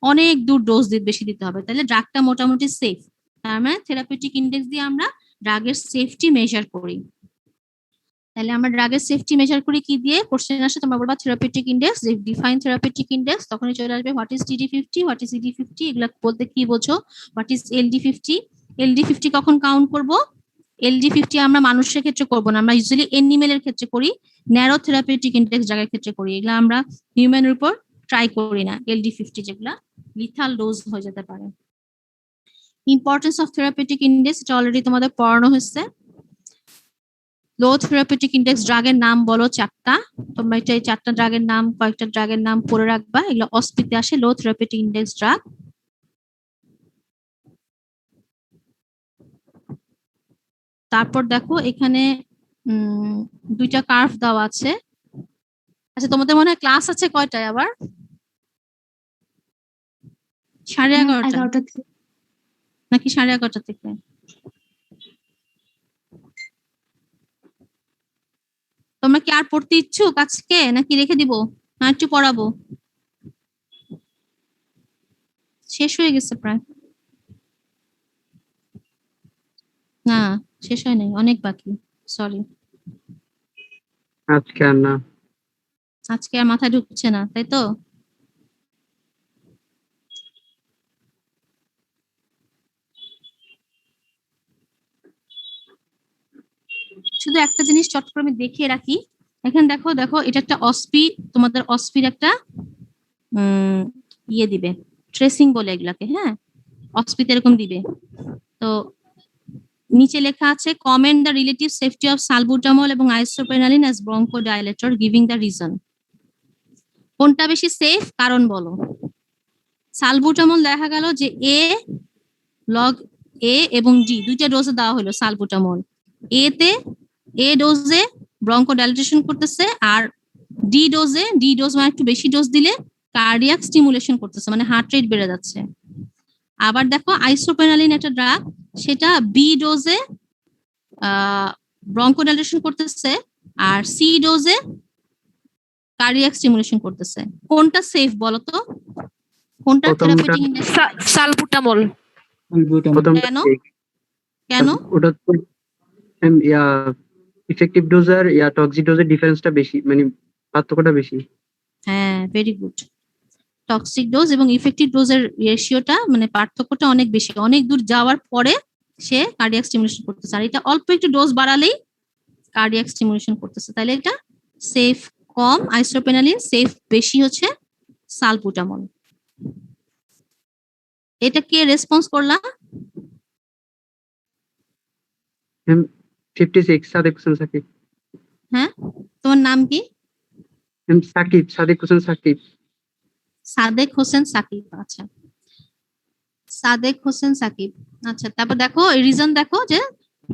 অনেক দূর ডোজ বেশি দিতে হবে, তাহলে ড্রাগটা মোটামুটি সেফ। তার মানে থেরাপিউটিক ইন্ডেক্স দিয়ে আমরা ড্রাগের সেফটি মেজার করি। তাহলে আমরা ড্রাগের সেফটি মেজার করি কি দিয়ে? কোশ্চেন আসে তোমরা বলবা therapeutic index, define therapeutic index, তখনই চলে আসবে what is TD50, what is ED50, এগুলা বলতে কি বোঝো, হোয়াট ইজ LD50। LD50 কখন কাউন্ট করব? LD50 আমরা মানুষের ক্ষেত্রে করব না, আমরা ইউজুয়ালি এনিমেলের ক্ষেত্রে করি, ন্যারো থেরাপিউটিক ইন্ডেক্স ড্রাগের ক্ষেত্রে করি। এগুলা আমরা হিউম্যানের উপর ট্রাই করি না, LD50 যেগুলা লিথাল ডোজ হয়ে যেতে পারে। ইম্পর্টেন্স অফ থেরাপিউটিক ইন্ডেক্স, এটা অলরেডি তোমাদের পড়ানো হয়েছে। লো থেরাপিউটিক ইন্ডেক্স ড্রাগের নাম বলো 4টা, তোমরা এই 4টা ড্রাগের নাম, কয়েকটা ড্রাগের নাম পড়ে রাখবা, এগুলো অস্পিতে আসে লো থেরাপিউটিক ইন্ডেক্স ড্রাগ। তারপর দেখো এখানে 2টা কার্ভ দেওয়া আছে। আচ্ছা, তোমাদের মনে হয় ক্লাস আছে কয়টায় আবার? 11:30 11টা থেকে। নাকি 11:30 থেকে? তোমরা কি আর পড়তে ইচ্ছুক আজকে, নাকি রেখে দিব, না একটু পড়াবো? শেষ হয়ে গেছে প্রায়। না, শেষ হয় নাই, অনেক বাকি, সরি। আজকে আর না। আজকে আর মাথায় ঢুকছে না, তাই তো? শুধু একটা জিনিস চট করে আমি দেখিয়ে রাখি, এখানে দেখো দেখো এটা একটা অসপি, তোমাদের অসপির একটা ইয়ে দিবে, ট্রেসিং বলে এগুলাকে, হ্যাঁ অসপিতে এরকম দিবে। তো নিচে লেখা আছে comment the relative safety of salbutamol এবং isoprenaline as bronchodilator, giving the reason. কোনটা বেশি সেফ কারণ বলো? সালবুটামল দেখা গেল যে লগ এ এবং ডি দুইটা ডোজে দেওয়া হলো সালবুটামল। এ ডোজে ব্রঙ্কোডাইলেটেশন করতেছে, আর ডি ডোজ মানে একটু বেশি ডোজ দিলে কার্ডিয়াক স্টিমুলেশন করতেছে, মানে হার্ট রেট বেড়ে যাচ্ছে। আবার দেখো আইসোপ্রেনালিন একটা ড্রাগ, সেটা বি ডোজে ব্রঙ্কোডাইলেশন করতেছে আর সি ডোজে কার্ডিয়াক স্টিমুলেশন করতেছে। কোনটা সেফ বলো তো? কোনটা প্রথমটা- থেরাপিউটিক ইন্ডেক্স? সালবুটামল। প্রথমটা কেন? ঠিক। কেন? ওটা তো ইয়া ইফেক্টিভ ডোজ আর ইয়া টক্সিক ডোজের ডিফারেন্সটা বেশি, মানে পার্থক্যটা বেশি। হ্যাঁ, ভেরি গুড। টক্সিক ডোজ এবং ইফেক্টিভ ডোজের রেশিওটা মানে পার্থক্যটা অনেক বেশি, অনেক দূর যাওয়ার পরে সে কার্ডিয়াক স্টিমুলেশন করতেছে, আর এটা অল্প একটু ডোজ বাড়ালেই কার্ডিয়াক স্টিমুলেশন করতেছে। তাহলে এটা সেফ কম আইসোপ্রেনালিন, সেফ বেশি হচ্ছে সালবুটামল। এটা কে রেসপন্স করলা? 56 সাদিক হোসেন সাকিব। তোমার নাম কি? সাদিক হোসেন সাকিব। সাদেক হোসেন সাকিব। আচ্ছা, সাদেক হোসেন সাকিব। আচ্ছা, তারপর দেখো রিজন দেখো যে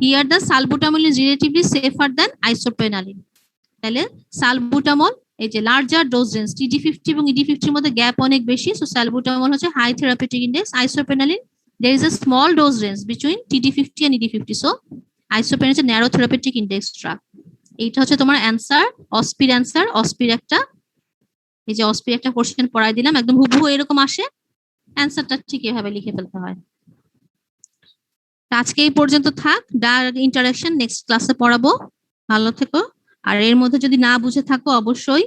here the salbutamol is relatively safer than isoprenaline. তাহলে সালবুটামল এই যে লার্জার ডোজ রেঞ্জ TD50 এবং ED50 এর মধ্যে গ্যাপ অনেক বেশি, সো সালবুটামল হচ্ছে high therapeutic index. Isoprenaline there is a small dose range between TD50 and ED50, so আইসোপ্রেনালিন is a narrow therapeutic index drug. এইটা হচ্ছে তোমার অ্যান্সার, অস্পির অ্যান্সার। অস্পির একটা, এই যে অস্পির একটা কোশ্চেন পড়াই দিলাম, একদম হুবহু এরকম আসে, অ্যান্সারটা ঠিক এভাবে লিখে ফেলতে হয়। আজকে এই পর্যন্ত থাক, ডায়ারেক্ট ইন্টারাকশন নেক্সট ক্লাসে পড়াবো। ভালো থেকো। আর এর মধ্যে যদি না বুঝে থাকো অবশ্যই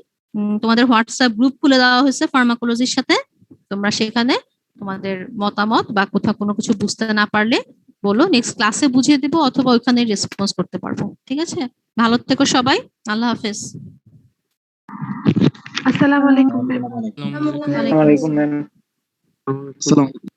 তোমাদের হোয়াটসঅ্যাপ গ্রুপ খুলে দেওয়া হয়েছে ফার্মাকোলজির সাথে, তোমরা সেখানে তোমাদের মতামত বা কোথাও কোনো কিছু বুঝতে না পারলে বলো, নেক্সট ক্লাসে বুঝিয়ে দেবো অথবা ওইখানে রেসপন্স করতে পারবো। ঠিক আছে, ভালো থেকো সবাই, আল্লাহ হাফেজ। আসসালামু আলাইকুম ম্যাম। ওয়ালাইকুম ওয়ালাইকুম ম্যাম। আসসালাম।